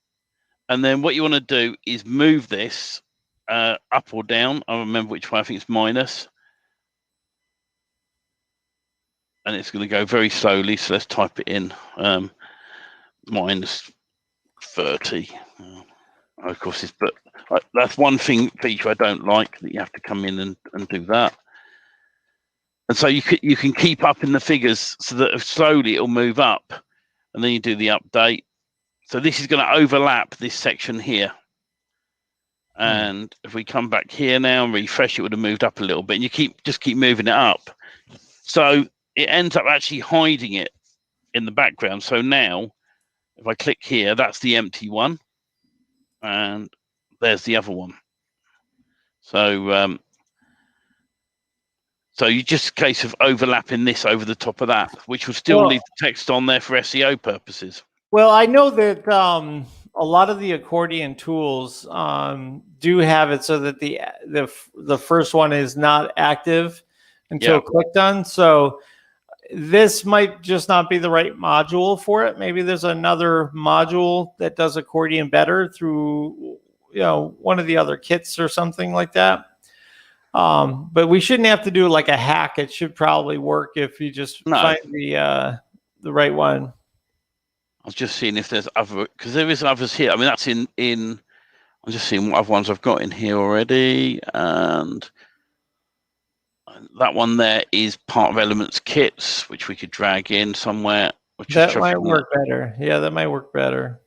and then what you want to do is move this up or down. I don't remember which way. I think it's minus. And it's going to go very slowly, so let's type it in. Minus 30. Of course, that's one feature I don't like, that you have to come in and do that. And so you can keep up in the figures so that slowly it'll move up, and then you do the update. So this is going to overlap this section here. And if we come back here now and refresh, it would have moved up a little bit. And you just keep moving it up. So it ends up actually hiding it in the background. So now, if I click here, that's the empty one. And there's the other one. So so you just a case of overlapping this over the top of that, which will still leave the text on there for SEO purposes.
Well, I know that a lot of the accordion tools do have it so that the first one is not active until clicked on. So this might just not be the right module for it. Maybe there's another module that does accordion better through one of the other kits or something like that. But we shouldn't have to do like a hack. It should probably work if you just find the right one.
I was just seeing if there's other, because there is others here. I mean, that's in. I'm just seeing what other ones I've got in here already, and that one there is part of Elements kits, which we could drag in somewhere.
That might work better. Yeah, that might work better.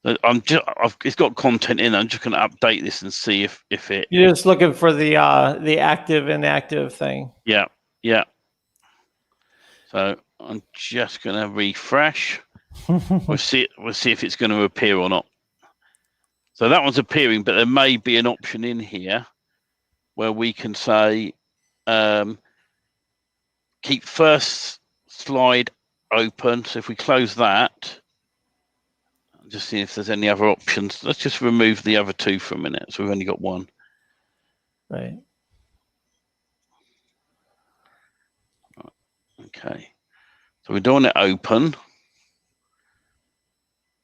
It's got content in. I'm just going to update this and see if it.
You're just looking for the active inactive thing.
Yeah. So I'm just going to refresh. We'll see if it's going to appear or not. So that one's appearing, but there may be an option in here where we can say keep first slide open. So if we close that, just see if there's any other options. Let's just remove the other two for a minute. So we've only got one.
Right.
Okay. So we're doing it open.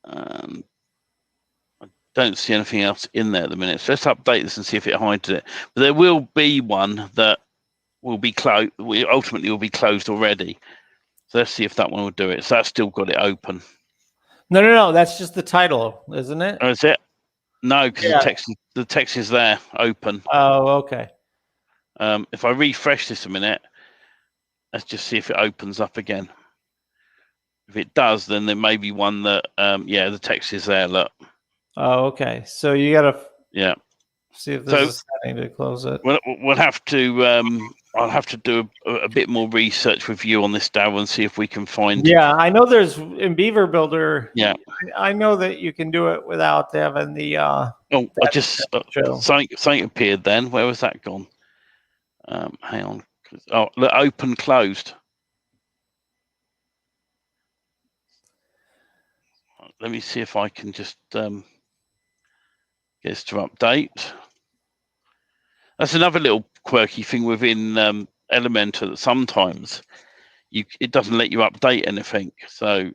I don't see anything else in there at the minute. So let's update this and see if it hides it. But there will be one that will be closed. Ultimately will be closed already. So let's see if that one will do it. So that's still got it open.
No. That's just the title, isn't it?
Oh, is it? No, because the text is there, open.
Oh, okay.
If I refresh this a minute, let's just see if it opens up again. If it does, then there may be one that, the text is there. Look.
Oh, okay. So you gotta see if there's a setting to close it.
We'll have to. I'll have to do a bit more research with you on this, Daryl, and see if we can find.
Yeah, I know there's in Beaver Builder.
Yeah,
I know that you can do it without having the.
I just something appeared then. Where was that gone? Hang on. Oh, look, open closed. Let me see if I can just get this to update. That's another little quirky thing within Elementor that sometimes it doesn't let you update anything. So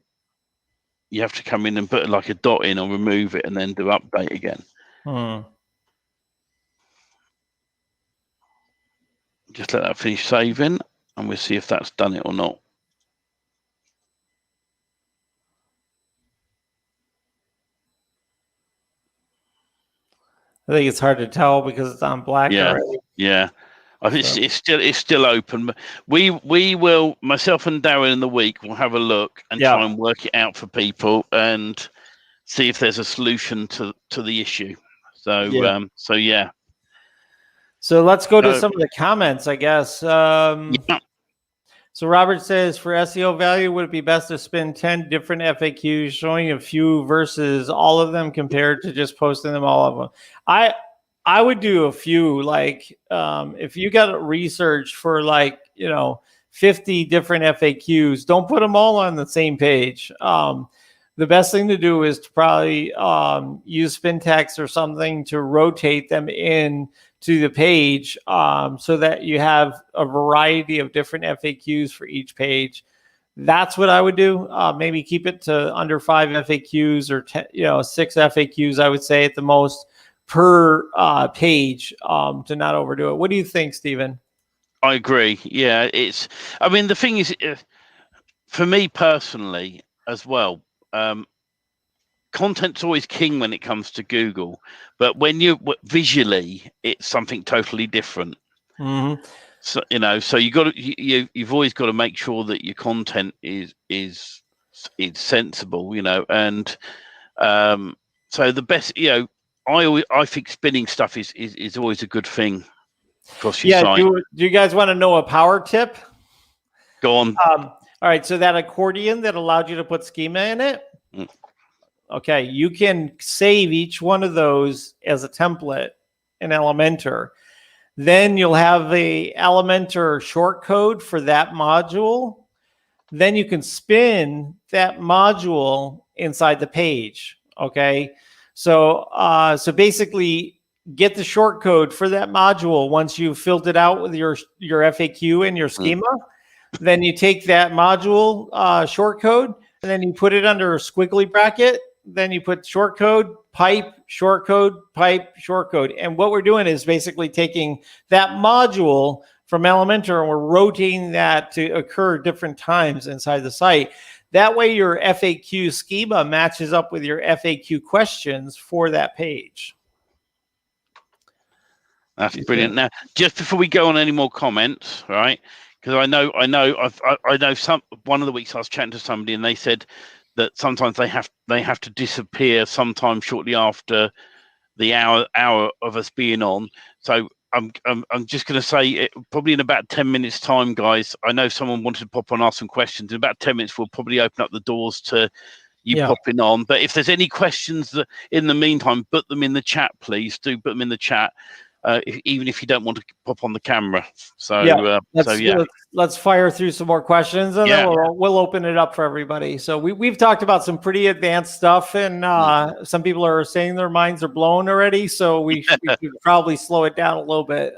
you have to come in and put like a dot in or remove it and then do update again. Just let that finish saving and we'll see if that's done it or not.
I think it's hard to tell because it's on black already.
Yeah. I think it's still open. But we will, myself and Darren in the week will have a look and try and work it out for people and see if there's a solution to the issue. So
So let's go to some of the comments, I guess. So Robert says, for SEO value, would it be best to spin 10 different FAQs showing a few versus all of them compared to just posting them all of them? I would do a few. Like if you got research for 50 different FAQs, don't put them all on the same page. The best thing to do is to probably use spin text or something to rotate them in to the page so that you have a variety of different FAQs for each page. That's what I would do. Maybe keep it to under 5 FAQs or 6 FAQs, I would say at the most per page to not overdo it. What do you think, Stephen?
I agree. Yeah, I mean, the thing is, for me personally as well, content's always king when it comes to Google, but when visually, it's something totally different.
Mm-hmm.
So so you've always got to make sure that your content is it's sensible, and so the best, I think spinning stuff is always a good thing across your site.
Do you guys want to know a power tip?
Go on.
All right, so that accordion that allowed you to put schema in it. Okay, you can save each one of those as a template in Elementor. Then you'll have the Elementor shortcode for that module. Then you can spin that module inside the page. Okay, so basically get the shortcode for that module once you've filled it out with your FAQ and your schema. Then you take that module shortcode and then you put it under a squiggly bracket. Then you put shortcode, pipe, shortcode, pipe, shortcode. And what we're doing is basically taking that module from Elementor and we're rotating that to occur different times inside the site. That way your FAQ schema matches up with your FAQ questions for that page.
That's brilliant. Now, just before we go on any more comments, right? Because I know one of the weeks I was chatting to somebody and they said that sometimes they have to disappear sometime shortly after the hour of us being on. So I'm just going to say probably in about 10 minutes time, guys. I know someone wanted to pop on, ask some questions. In about 10 minutes, we'll probably open up the doors to you popping on. But if there's any questions that in the meantime, put them in the chat, please. Do put them in the chat. Even if you don't want to pop on the camera. So
let's fire through some more questions and then we'll open it up for everybody. So we've talked about some pretty advanced stuff and some people are saying their minds are blown already. So we should probably slow it down a little bit.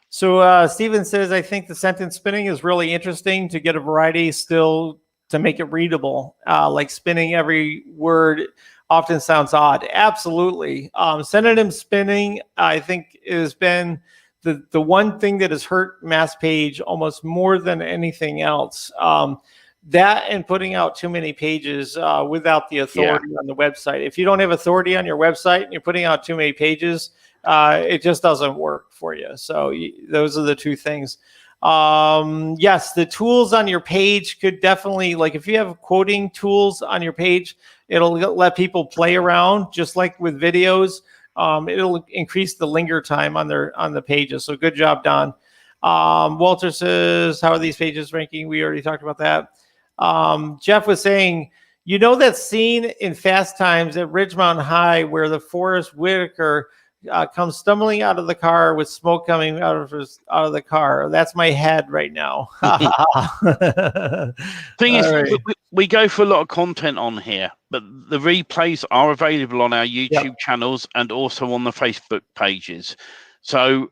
So Steven says, I think the sentence spinning is really interesting to get a variety still to make it readable. Like spinning every word often sounds odd. Absolutely. Synonym spinning, I think, has been the one thing that has hurt mass page almost more than anything else. That and putting out too many pages without the authority on the website. If you don't have authority on your website and you're putting out too many pages, it just doesn't work for you. So those are the two things. Yes, the tools on your page could definitely, like if you have quoting tools on your page, it'll let people play around just like with videos. It'll increase the linger time on the pages. So good job, Don. Walter says, how are these pages ranking? We already talked about that. Jeff was saying, that scene in Fast Times at Ridgemont High where the Forrest Whitaker comes stumbling out of the car with smoke coming out of the car. That's my head right now.
Thing is, we go for a lot of content on here, but the replays are available on our YouTube channels and also on the Facebook pages. So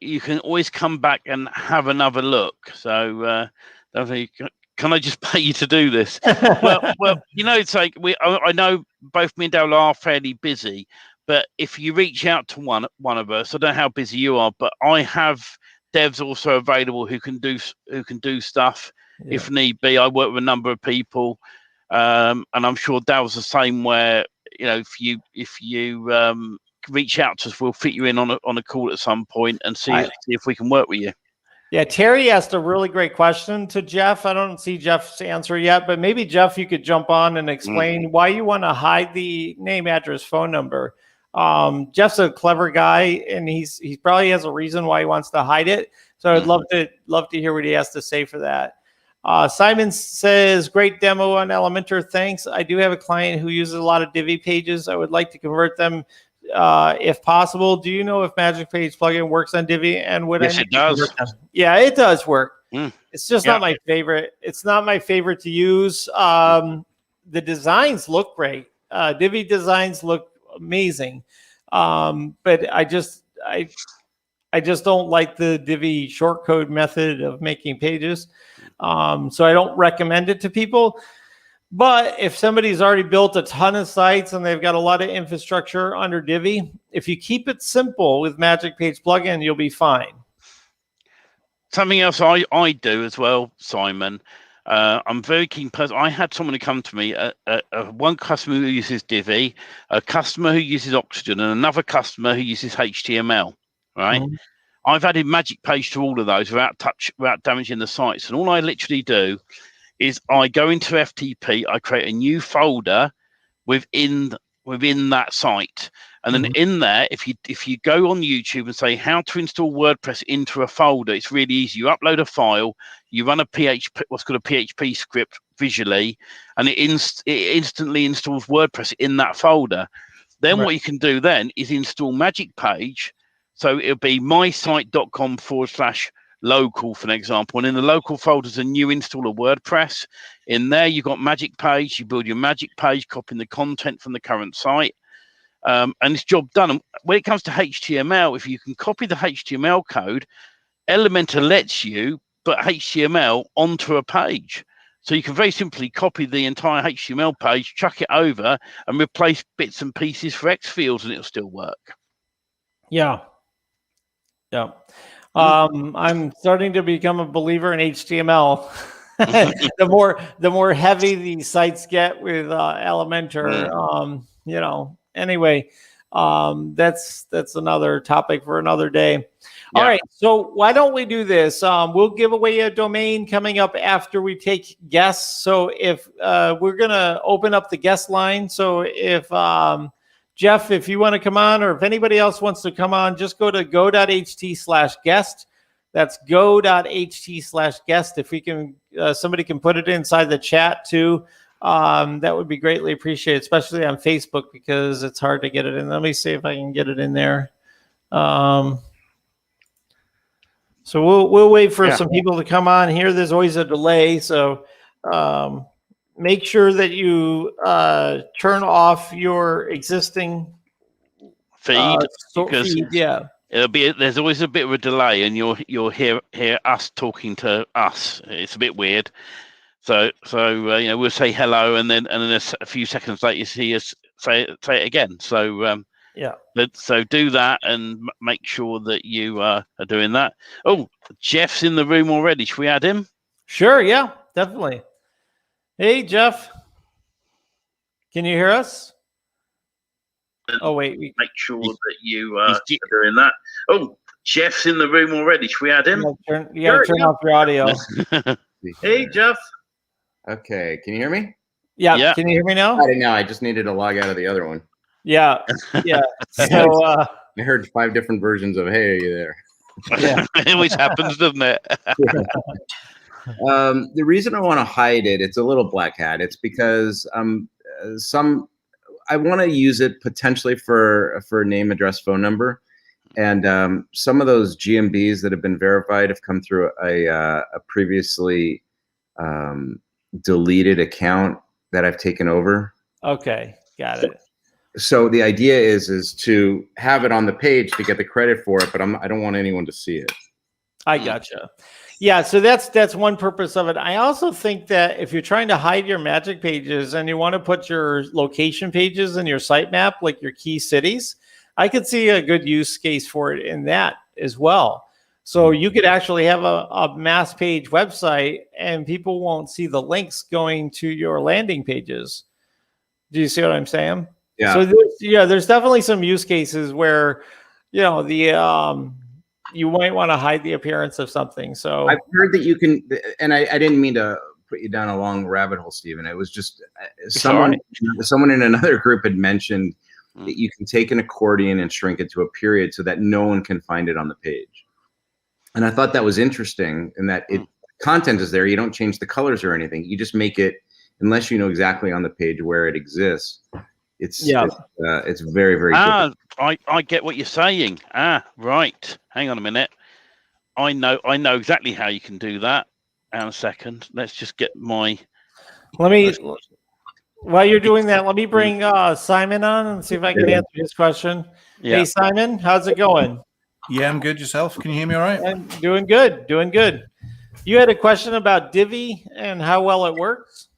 you can always come back and have another look. So can I just pay you to do this? well, it's like I know both me and Daryl are fairly busy. But if you reach out to one of us, I don't know how busy you are, but I have devs also available who can do stuff if need be. I work with a number of people, and I'm sure Daryl's the same. Where if you reach out to us, we'll fit you in on a call at some point and see if we can work with you.
Yeah, Terry asked a really great question to Jeff. I don't see Jeff's answer yet, but maybe Jeff, you could jump on and explain why you want to hide the name, address, phone number. Jeff's a clever guy and he probably has a reason why he wants to hide it. So I'd love to hear what he has to say for that. Simon says, great demo on Elementor. Thanks. I do have a client who uses a lot of Divi pages. I would like to convert them if possible. Do you know if Magic Page plugin works on Divi and would
yes, it does.
Yeah, it does work. It's just not my favorite. It's not my favorite to use. The designs look great. Divi designs look amazing, but I just don't like the Divi shortcode method of making pages, so I don't recommend it to people. But if somebody's already built a ton of sites and they've got a lot of infrastructure under Divi, if you keep it simple with Magic Page plugin, you'll be fine.
Something else I do as well, Simon. I'm very keen person. I had someone who come to me, one customer who uses Divi, a customer who uses Oxygen, and another customer who uses HTML. Right? I've added Magic Page to all of those without damaging the sites, and all I literally do is I go into FTP, I create a new folder within that site, and then in there, if you go on YouTube and say how to install WordPress into a folder, it's really easy. You upload a file, you run a what's called a PHP script visually, and it instantly installs WordPress in that folder. Then what you can do then is install Magic Page. So it'll be mysite.com/local, for an example. And in the local folder is a new install of WordPress. In there, you've got Magic Page. You build your Magic Page, copying the content from the current site. And it's job done. And when it comes to HTML, if you can copy the HTML code, Elementor lets you put HTML onto a page. So you can very simply copy the entire HTML page, chuck it over, and replace bits and pieces for X fields, and it'll still work.
Yeah. I'm starting to become a believer in HTML. the more heavy these sites get with Elementor, Anyway, that's another topic for another day. All right, so why don't we do this? We'll give away a domain coming up after we take guests. So if we're gonna open up the guest line, so if Jeff, if you want to come on, or if anybody else wants to come on, just go to go.ht/guest. That's go.ht/guest. If we can, somebody can put it inside the chat too. That would be greatly appreciated, especially on Facebook, because it's hard to get it in. Let me see if I can get it in there. So we'll wait for some people to come on here. There's always a delay, so make sure that you turn off your existing
feed.
Feed. Yeah.
There's always a bit of a delay, and you'll hear us talking to us. It's a bit weird. So we'll say hello, and then a few seconds later you see us say it again. So so do that and make sure that you are doing that. Oh, Jeff's in the room already. Should we add him?
Sure. Yeah, definitely. Hey, Jeff. Can you hear us? Oh, wait.
Make sure that you are doing that. Oh, Jeff's in the room already. Should we add him?
You got to turn off your audio. Hey, Jeff.
Okay. Can you hear me?
Yeah. Can you hear me now?
I didn't know. I just needed to log out of the other one.
Yeah. So
I heard 5 different versions of "Hey, are you there?"
Yeah, it always happens, doesn't it?
The reason I want to hide it, it's a little black hat. It's because I want to use it potentially for name, address, phone number, and some of those GMBs that have been verified have come through a previously deleted account that I've taken over.
Okay, got it.
So the idea is to have it on the page to get the credit for it, but I don't want anyone to see it.
I gotcha. Yeah, so that's one purpose of it. I also think that if you're trying to hide your magic pages and you want to put your location pages in your sitemap, like your key cities, I could see a good use case for it in that as well. So you could actually have a mass page website and people won't see the links going to your landing pages. Do you see what I'm saying?
Yeah.
So there's definitely some use cases where, you might want to hide the appearance of something. So
I've heard that you can, and I didn't mean to put you down a long rabbit hole, Stephen. It was just someone in another group had mentioned that you can take an accordion and shrink it to a period so that no one can find it on the page. And I thought that was interesting in that content is there. You don't change the colors or anything. You just make it, unless you know exactly on the page where it exists. It's very, very different.
I get what you're saying. Right. Hang on a minute. I know exactly how you can do that. Hang on a second. Let's just get my.
While you're doing that, let me bring Simon on and see if I can answer his question. Yeah. Hey, Simon, how's it going?
Yeah, I'm good. Yourself? Can you hear me all right?
I'm doing good. You had a question about Divi and how well it works?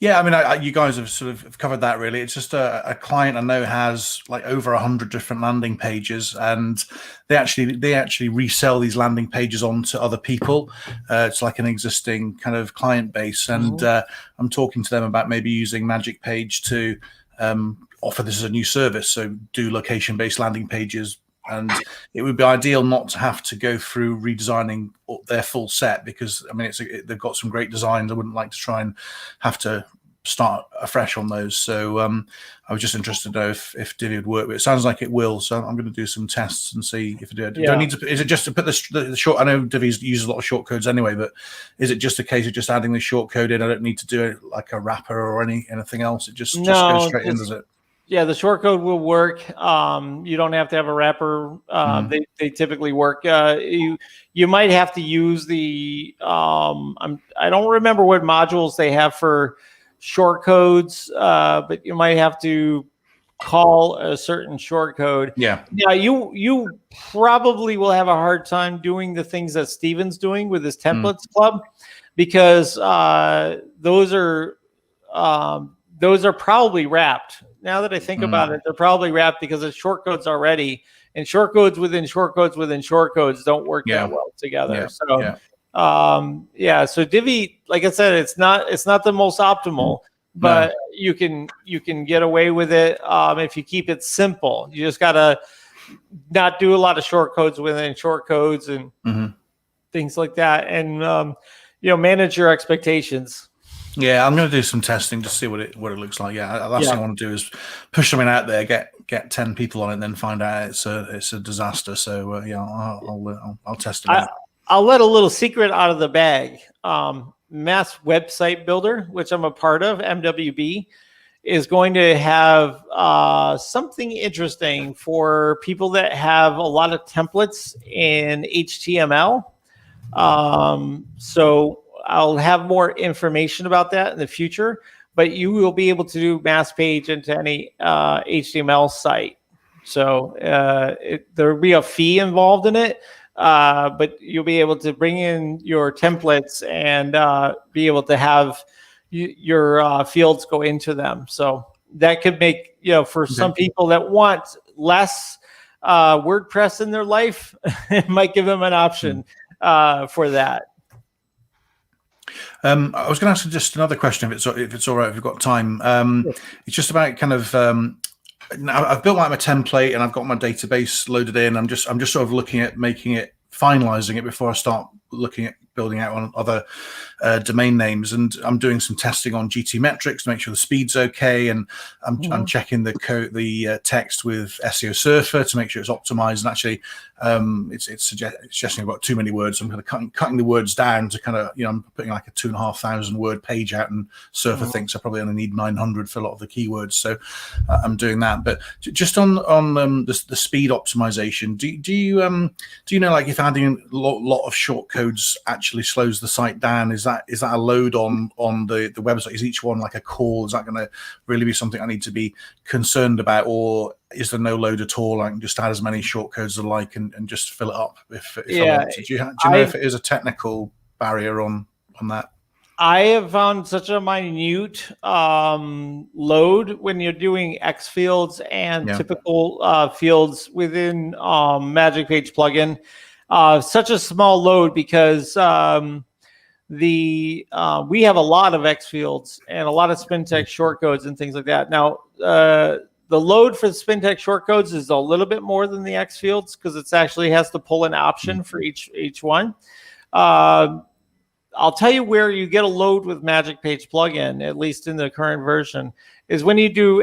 Yeah, I mean, you guys have sort of covered that really. It's just a client I know has like over 100 different landing pages, and they actually resell these landing pages on to other people. It's like an existing kind of client base, and I'm talking to them about maybe using Magic Page to offer this as a new service. So do location-based landing pages and it would be ideal not to have to go through redesigning their full set, because I mean they've got some great designs. I wouldn't like to try and have to start afresh on those. So I was just interested to know if Divi would work, but it sounds like it will. So I'm going to do some tests and see if it did.
Yeah.
Don't need to. Is it just to put the short? I know Divi uses a lot of short codes anyway, but is it just a case of just adding the short code in? I don't need to do it like a wrapper or anything else. It just goes straight in, does it?
Yeah, the short code will work. You don't have to have a wrapper. They typically work. You might have to use the. I don't remember what modules they have for short codes, but you might have to call a certain short code.
Yeah.
Now you probably will have a hard time doing the things that Steven's doing with his templates club, because those are probably wrapped. Now that I think about it, they're probably wrapped because it's short codes already, and short codes within short codes within short codes don't work that well together. So Divi, like I said, it's not the most optimal, but you can get away with it if you keep it simple. You just gotta not do a lot of short codes within short codes and things like that, and manage your expectations.
Yeah, I'm going to do some testing to see what it looks like. Yeah, last thing I want to do is push something out there, get 10 people on it, and then find out it's a disaster. So I'll test it out.
I'll let a little secret out of the bag. Mass Website Builder, which I'm a part of, MWB, is going to have something interesting for people that have a lot of templates in HTML. So I'll have more information about that in the future, but you will be able to do mass page into any HTML site. So there will be a fee involved in it, but you'll be able to bring in your templates and be able to have your fields go into them. So that could make, for some people that want less WordPress in their life, it might give them an option for that.
I was going to ask just another question, if it's all right, if we've got time. It's just about kind of. I've built out my template and I've got my database loaded in. I'm just sort of looking at finalizing it before I start looking at building out on other domain names, and I'm doing some testing on GTmetrix to make sure the speed's okay, and I'm checking the code, the text with SEO Surfer to make sure it's optimized. And actually, it's suggesting I've got too many words. So I'm kind of cutting the words down to kind of, I'm putting like a 2,500 word page out, and Surfer thinks I probably only need 900 for a lot of the keywords. So I'm doing that. But just on the speed optimization, do you know, like, if adding a lot of short codes actually slows the site down, is that a load on the website? Is each one like a call? Is that going to really be something I need to be concerned about, or is there no load at all? I can just add as many short codes as I like and just fill it up if I want to. Do you know if it is a technical barrier on that?
I have found such a minute load when you're doing X fields and typical fields within Magic Page plugin. Such a small load because we have a lot of X fields and a lot of SpinTech shortcodes and things like that. Now, the load for the SpinTech shortcodes is a little bit more than the X fields because it actually has to pull an option for each one. I'll tell you where you get a load with Magic Page plugin, at least in the current version, is when you do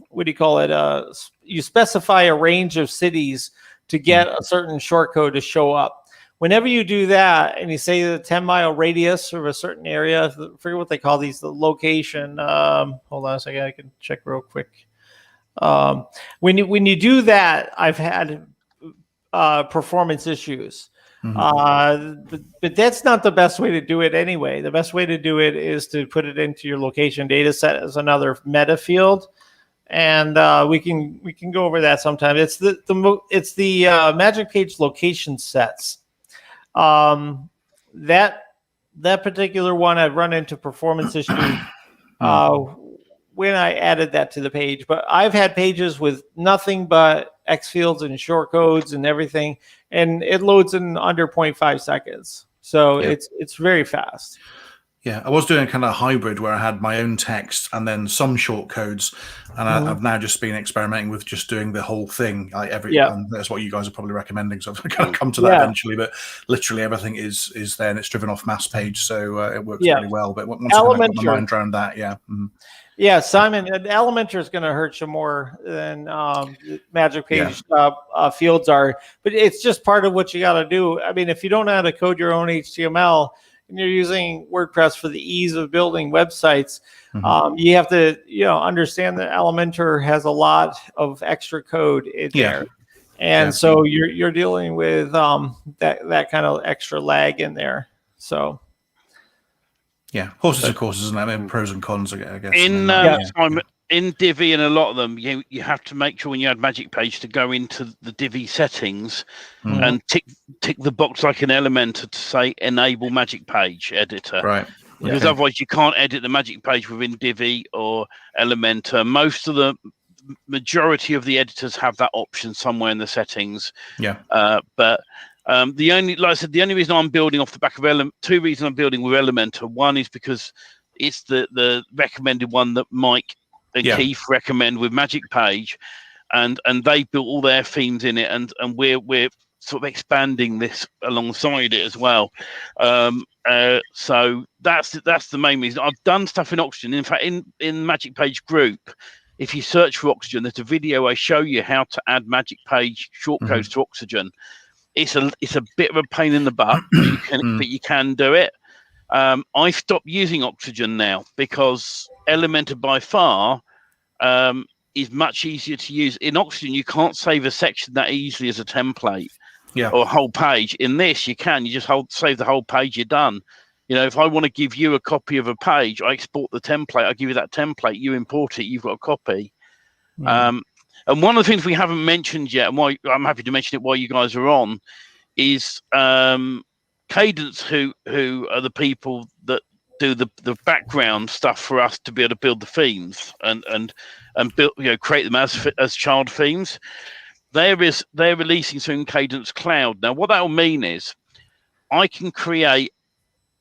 what do you call it? You specify a range of cities to get a certain shortcode to show up. Whenever you do that and you say the 10-mile radius of a certain area, I forget what they call these, the location. Hold on a second, I can check real quick. When you do that, I've had performance issues. But that's not the best way to do it anyway. The best way to do it is to put it into your location data set as another meta field. And we can go over that sometime. It's the Magic Page location sets. That particular one, I've run into performance issues when I added that to the page. But I've had pages with nothing but X fields and short codes and everything, and it loads in under 0.5 seconds. So it's very fast.
Yeah, I was doing a kind of hybrid where I had my own text and then some short codes, and I've now just been experimenting with just doing the whole thing. And that's what you guys are probably recommending. So I'm going to come to that eventually, but literally everything is there, and it's driven off mass page, so it works really well. But once I got my mind around that,
Yeah, Simon, Elementor is going to hurt you more than Magic Page fields are, but it's just part of what you got to do. I mean, if you don't know how to code your own HTML and you're using WordPress for the ease of building websites, you have to, understand that Elementor has a lot of extra code in there, and so you're dealing with that kind of extra lag in there. So.
Yeah, horses and courses, and I mean pros and cons, I guess.
In Divi and a lot of them, you have to make sure when you add Magic Page to go into the Divi settings and tick the box like an Elementor to say enable Magic Page editor.
Right.
Because otherwise you can't edit the Magic Page within Divi or Elementor. Most of the majority of the editors have that option somewhere in the settings.
Yeah.
But the only reason I'm building off the back of two reasons I'm building with Elementor. One is because it's the recommended one that Mike and Keith recommend with Magic Page, and they built all their themes in it, and we're sort of expanding this alongside it as well. So that's the main reason. I've done stuff in Oxygen. In fact, in Magic Page group, if you search for Oxygen, there's a video I show you how to add Magic Page shortcodes to Oxygen. It's a bit of a pain in the butt, but you can do it. I stopped using Oxygen now because Elementor by far is much easier to use. In Oxygen, you can't save a section that easily as a template or a whole page. In this, you can. You just save the whole page, you're done. If I want to give you a copy of a page, I export the template. I give you that template. You import it. You've got a copy. And one of the things we haven't mentioned yet, and why I'm happy to mention it while you guys are on, is Cadence, who are the people that do the background stuff for us to be able to build the themes and build, create them as child themes. They're releasing soon Cadence Cloud. Now, what that will mean is I can create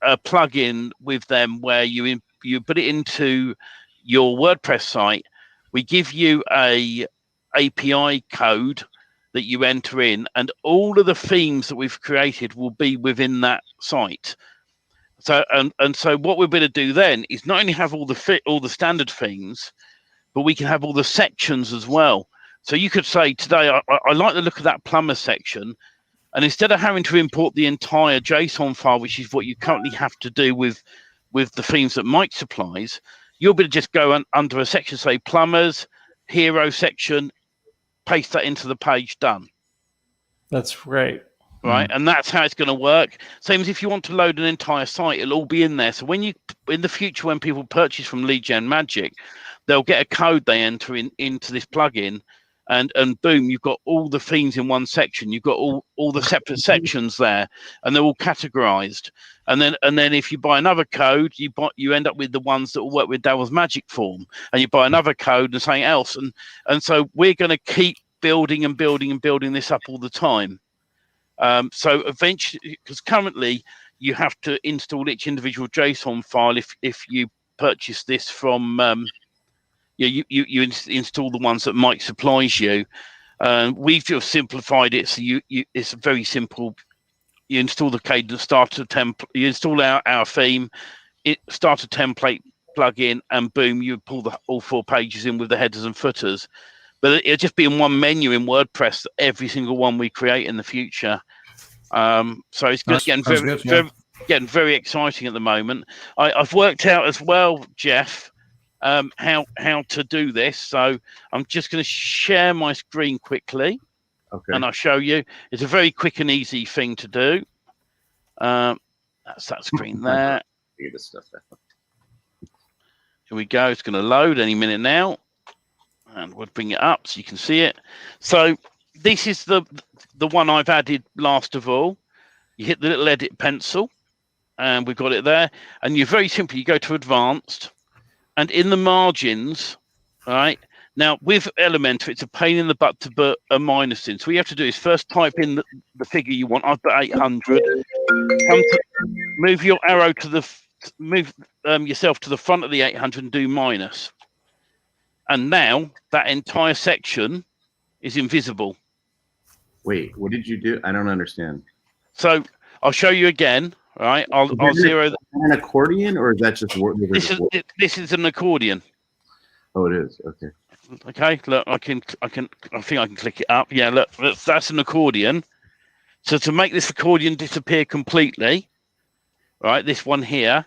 a plugin with them where you put it into your WordPress site. We give you a API code that you enter in, and all of the themes that we've created will be within that site. So and so what we're going to do then is not only have all the standard themes, but we can have all the sections as well. So you could say today, I like the look of that plumber section, and instead of having to import the entire JSON file, which is what you currently have to do with the themes that Mike supplies, you'll be able to just go under a section, say plumbers, hero section, paste that into the page, done.
That's great.
Right, and that's how it's going to work. Same as if you want to load an entire site, it'll all be in there. So in the future, when people purchase from Leadgenmagic, they'll get a code they enter into this plugin, and boom, you've got all the themes in one section. You've got all the separate sections there, and they're all categorized. And then if you buy another code, you end up with the ones that will work with Daryl's Magic Form, and you buy another code and something else, and so we're going to keep building and building and building this up all the time. So eventually, because currently you have to install each individual JSON file if you purchase this from you install the ones that Mike supplies you. We've just simplified it, so it's very simple. You install the Cadence starter template, you install our theme, it start a template plugin, and boom, you pull all 4 pages in with the headers and footers. But it'll just be in one menu in WordPress, every single one we create in the future. So it's getting very exciting at the moment. I've worked out as well, Jeff, how to do this. So I'm just going to share my screen quickly, and I'll show you. It's a very quick and easy thing to do. That's that screen there. Here we go. It's going to load any minute now. And we'll bring it up so you can see it. So this is the one I've added last of all. You hit the little edit pencil, and we've got it there. And you very simply, you go to advanced, and in the margins, right? Now with Elementor, it's a pain in the butt to put a minus in. So what you have to do is first type in the figure you want. I've got 800. Move your arrow to yourself to the front of the 800 and do minus. And now that entire section is invisible.
Wait, what did you do? I don't understand.
So I'll show you again. All right, I'll zero.
An accordion, or is that just work?
This is an accordion.
Oh, it is. Okay.
Okay, look, I think I can click it up. Yeah, look, that's an accordion. So to make this accordion disappear completely, right, this one here,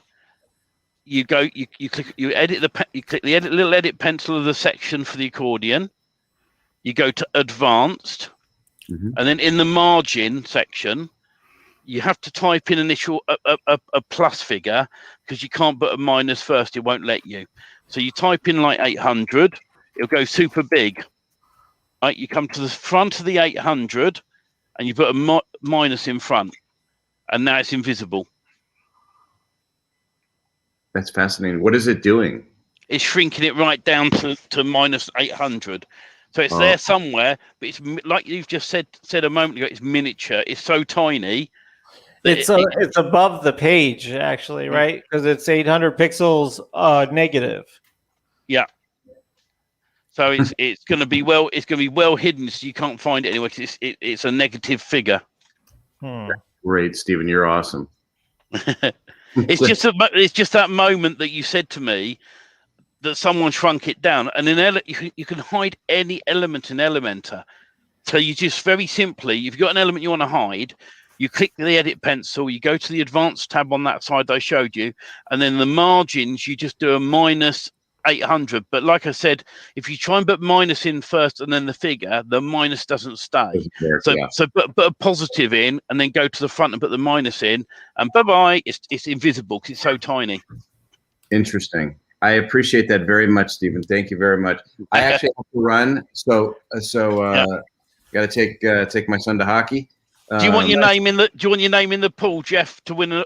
you click the little edit pencil of the section for the accordion. You go to advanced, and then in the margin section, you have to type in initial a plus figure, because you can't put a minus first, it won't let you. So you type in like 800, it'll go super big. Right, you come to the front of the 800 and you put a minus in front, and now it's invisible.
That's fascinating. What is it doing?
It's shrinking it right down to minus 800. So it's there somewhere, but it's like you've just said a moment ago, it's miniature. It's so tiny.
It's above the page, actually, right? Because it's 800 pixels negative.
Yeah. So it's going to be well hidden, so you can't find it anyway. Cause it's a negative figure.
Great, Stephen, you're awesome.
It's just that moment that you said to me that someone shrunk it down, and you can hide any element in Elementor. So you just very simply, if you've got an element you want to hide, you click the edit pencil, you go to the advanced tab on that side I showed you, and then the margins, you just do a minus 800. But like I said, if you try and put minus in first and then the figure, the minus doesn't stay. So put a positive in and then go to the front and put the minus in, and bye-bye, it's invisible because it's so tiny.
Interesting. I appreciate that very much, Stephen. Thank you very much. I actually have to run, so got to take my son to hockey.
Do you want your name in the pool, Jeff, to win a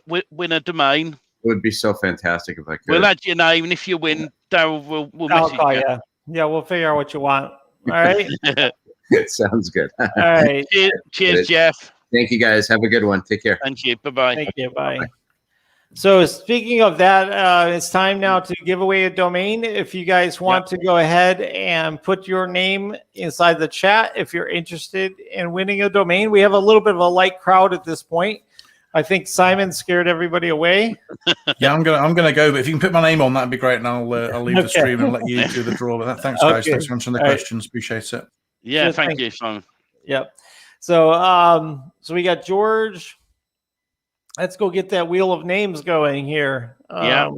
domain?
It would be so fantastic if I could.
We'll add your name, and if you win, Daryl will message you.
Yeah, we'll figure out what you want. All right.
It sounds good.
All right.
Cheers, Jeff.
Thank you, guys. Have a good one. Take care.
Thank you. Bye-bye.
Thank you. Bye. So speaking of that, it's time now to give away a domain. If you guys want to go ahead and put your name inside the chat, if you're interested in winning a domain, we have a little bit of a light crowd at this point. I think Simon scared everybody away.
Yeah, I'm gonna go, but if you can put my name on, that'd be great, and I'll leave the stream and let you do the draw. But thanks, guys. Thanks for answering the questions. Appreciate it.
Yeah, thank you, Simon.
Yep. So so we got George. Let's go get that wheel of names going here.
Of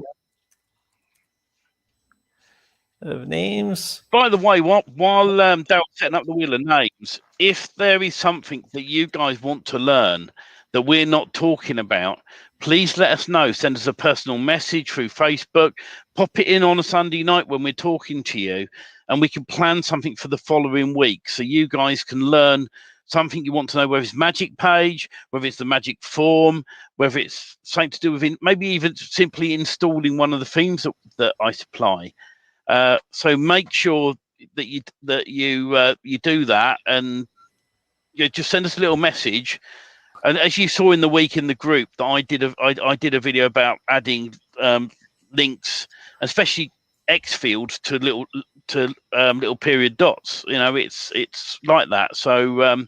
names.
By the way, while Daryl's setting up the wheel of names, if there is something that you guys want to learn that we're not talking about, please let us know. Send us a personal message through Facebook. Pop it in on a Sunday night when we're talking to you, and we can plan something for the following week so you guys can learn something you want to know, whether it's magic page, whether it's the magic form, whether it's something to do with maybe even simply installing one of the themes that I supply. So make sure that you do that, and just send us a little message. And as you saw in the week in the group, that I did a video about adding links, especially X fields to little period dots. It's like that. So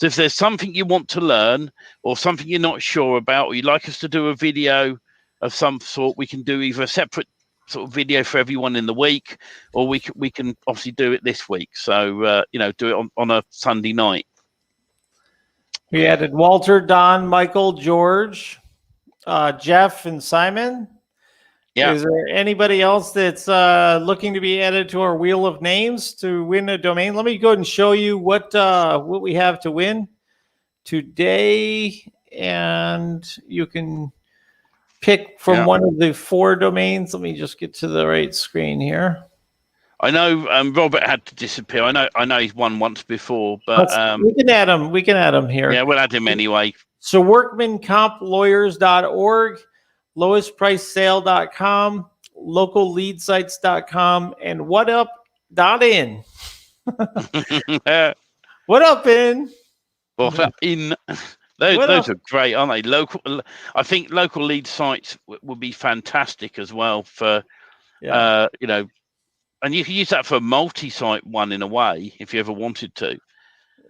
if there's something you want to learn or something you're not sure about, or you'd like us to do a video of some sort, we can do either a separate sort of video for everyone in the week, or we can obviously do it this week. So do it on a Sunday night.
We added Walter, Don, Michael, George, Jeff, and Simon.
Yeah.
Is there anybody else that's looking to be added to our wheel of names to win a domain? Let me go ahead and show you what we have to win today, and you can pick from one of the 4 domains. Let me just get to the right screen here.
I know Robert had to disappear. I know he's won once before, but
we can add him. We can add him here.
Yeah, we'll add him anyway.
So workmanCompLawyers.org, lowestpricesale.com, localleadsites.com, and whatup.in. What up, in?
What up, in? Those are great, aren't they? I think local lead sites would be fantastic as well for, you know, and you can use that for a multi-site one in a way if you ever wanted to.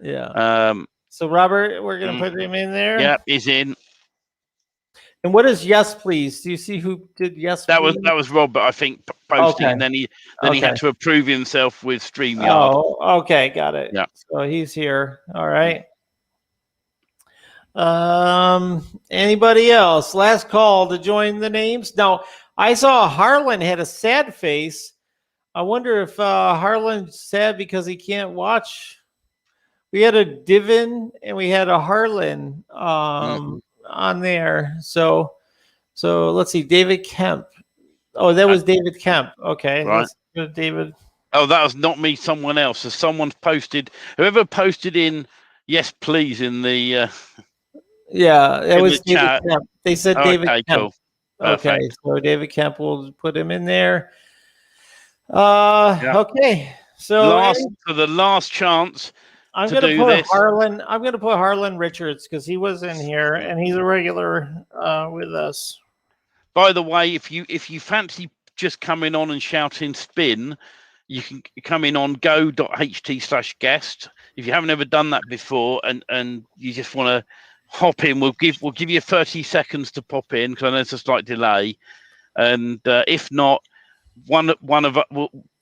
Yeah. So Robert, we're gonna put him in there.
Yeah, he's in.
And what is yes, please? Do you see who did yes?
That
please?
was Robert, I think, posting,
Okay.
and then he had to approve himself with StreamYard.
Oh, okay, got it.
Yeah.
So he's here. All right. Anybody else? Last call to join the names. Now, I saw Harlan had a sad face. I wonder if Harlan's sad because he can't watch. We had a Divin and we had a Harlan on there. So let's see. David Kemp. Oh, that was David Kemp. Okay.
Right.
Let's go to David.
Oh, that was not me. Someone else. So someone's posted. Whoever posted in yes, please in the.
Yeah, that was David
chat.
Kemp. They said David Kemp.
Cool.
Okay, so David Kemp, will put him in there.
Yeah.
Okay, so
for the last chance.
I'm going to put Harlan. I'm going to put Harlan Richards because he was in here and he's a regular with us.
By the way, if you fancy just coming on and shouting spin, you can come in on go.ht/guest. If you haven't ever done that before and you just want to hop in, we'll give you 30 seconds to pop in because I know there's a slight delay. And if not, one of us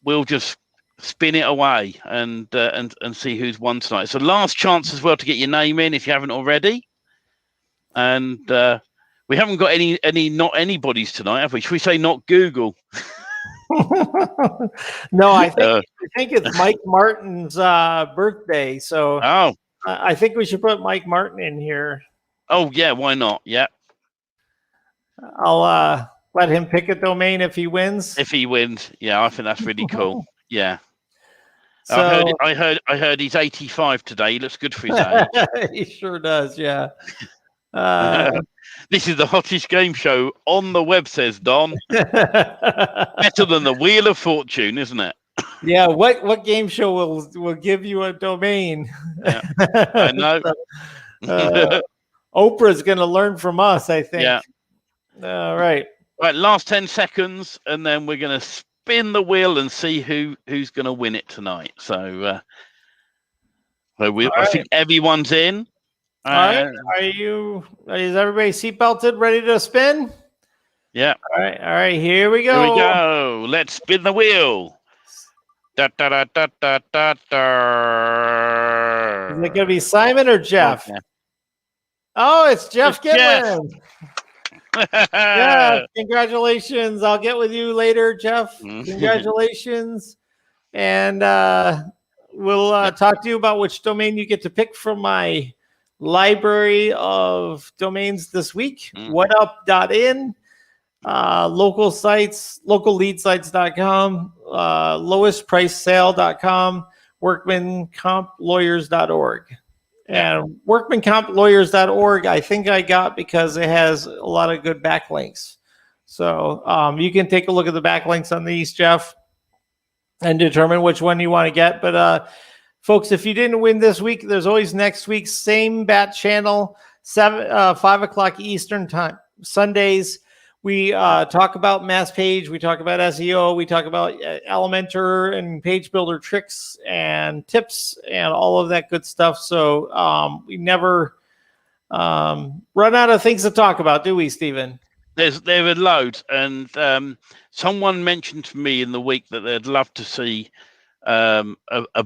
we'll just spin it away and see who's won tonight. So last chance as well to get your name in if you haven't already. And we haven't got any not anybody's tonight, have we? Should we say not Google?
No, I think it's Mike Martin's birthday. So I think we should put Mike Martin in here.
Oh yeah, why not? Yeah.
I'll let him pick a domain if he wins.
If he wins, yeah, I think that's really cool. Yeah. So, I heard he's 85 today. He looks good for his age.
He sure does, yeah.
This is the hottest game show on the web, says Don. Better than the Wheel of Fortune, isn't it?
Yeah, what game show will give you a domain?
Yeah, I know.
Oprah's going to learn from us, I think.
Yeah.
All right.
Right, last 10 seconds, and then we're going to spin the wheel and see who's going to win it tonight. So, I think everyone's in.
All right. Is everybody seatbelted, ready to spin?
Yeah.
All right. Here we go.
Here we go. Let's spin the wheel. Da, da, da, da, da, da, da.
Is it going to be Simon or Jeff?
Okay.
Oh, it's Jeff Gitlin. Yeah, congratulations. I'll get with you later, Jeff. Congratulations. And we'll talk to you about which domain you get to pick from my library of domains this week. Whatup.in, local sites, localleadsites.com, lowestpricesale.com, workmanCompLawyers.org. And workmanCompLawyers.org, I think I got because it has a lot of good backlinks. So you can take a look at the backlinks on these, Jeff, and determine which one you want to get. But folks, if you didn't win this week, there's always next week, same bat channel, 5 o'clock Eastern time, Sundays. We talk about Mass Page, we talk about SEO, we talk about Elementor and page builder tricks and tips and all of that good stuff. So we never run out of things to talk about, do we, Stephen?
There are loads, and someone mentioned to me in the week that they'd love to see a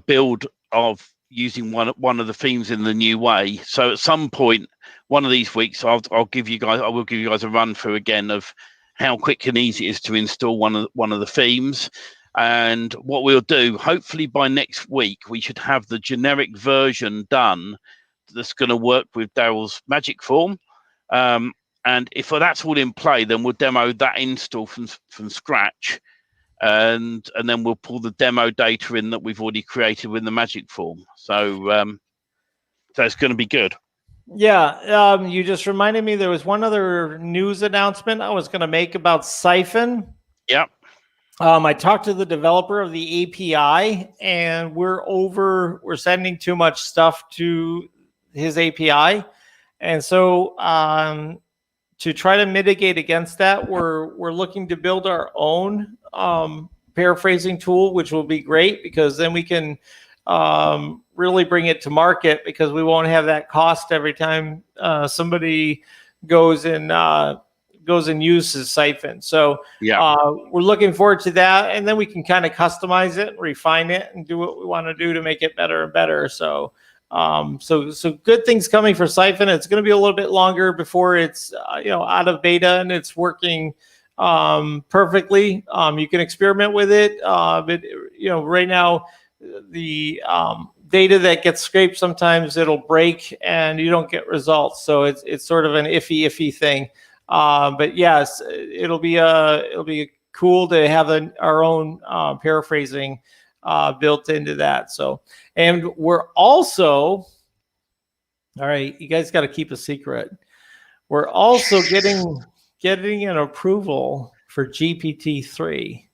build of using one of the themes in the new way. So at some point, one of these weeks, I will give you guys a run through again of how quick and easy it is to install one of the themes. And what we'll do, hopefully by next week, we should have the generic version done that's going to work with Daryl's magic form. And if that's all in play, then we'll demo that install from scratch. And then we'll pull the demo data in that we've already created with the magic form. So it's going to be good.
Yeah, you just reminded me there was one other news announcement I was going to make about Siphon.
Yep.
I talked to the developer of the API, and we're sending too much stuff to his API, And so to try to mitigate against that, we're looking to build our own paraphrasing tool, which will be great because then we can really bring it to market because we won't have that cost every time somebody goes and uses Siphon. So we're looking forward to that, and then we can kind of customize it, refine it, and do what we want to do to make it better and better. So so good things coming for Siphon. It's going to be a little bit longer before it's out of beta and it's working perfectly. You can experiment with it, but right now the data that gets scraped, sometimes it'll break and you don't get results. So it's sort of an iffy thing. But yes, it'll be cool to have our own paraphrasing built into that. So, and we're also, all right, you guys got to keep a secret. We're also getting an approval for GPT-3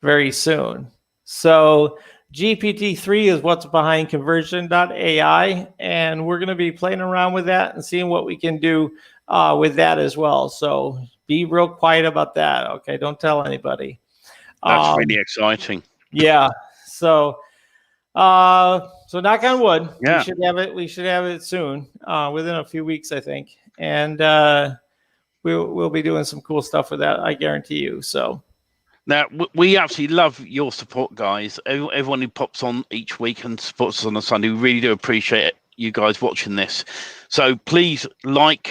very soon. So GPT-3 is what's behind conversion.ai, and we're going to be playing around with that and seeing what we can do with that as well. So be real quiet about that. Okay, don't tell anybody.
That's really exciting.
Yeah. So so knock on wood.
Yeah.
We should have it soon, within a few weeks, I think. And we'll be doing some cool stuff with that, I guarantee you. So
now we absolutely love your support, guys. Everyone who pops on each week and supports us on a Sunday, we really do appreciate it, you guys watching this. So please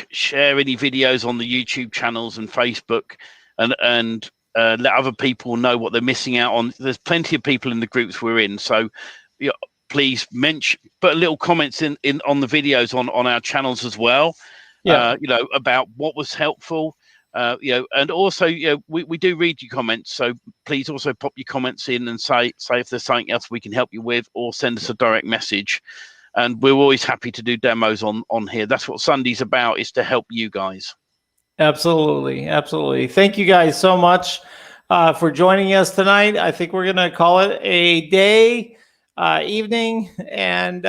share any videos on the YouTube channels and Facebook, and let other people know what they're missing out on. There's plenty of people in the groups we're in, so please put little comments in on the videos on our channels as well. About what was helpful. And also, we do read your comments, so please also pop your comments in and say if there's something else we can help you with, or send us a direct message. And we're always happy to do demos on here. That's what Sunday's about, is to help you guys.
Absolutely. Thank you guys so much for joining us tonight. I think we're going to call it a day, evening, and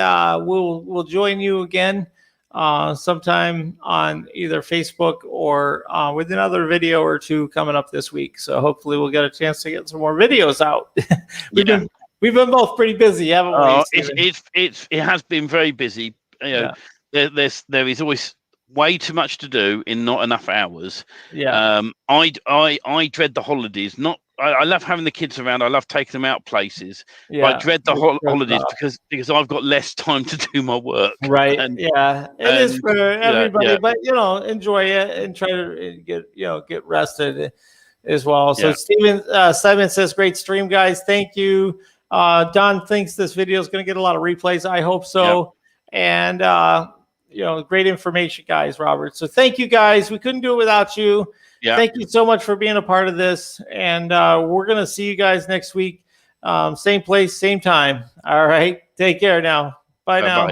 we'll join you again sometime on either Facebook or with another video or two coming up this week. So hopefully we'll get a chance to get some more videos out. We've been both pretty busy, haven't we?
It has been very busy. There is always way too much to do in not enough hours. I dread the holidays. I love having the kids around. I love taking them out places. But I dread the holidays because I've got less time to do my work.
Right. It is for everybody, but enjoy it and try to get rested as well. So Simon says, great stream, guys. Thank you. Don thinks this video is going to get a lot of replays. I hope so. And great information, guys, Robert. So thank you, guys. We couldn't do it without you. Thank you so much for being a part of this. And we're going to see you guys next week. Same place, same time. All right. Take care now. Bye now.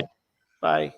Bye.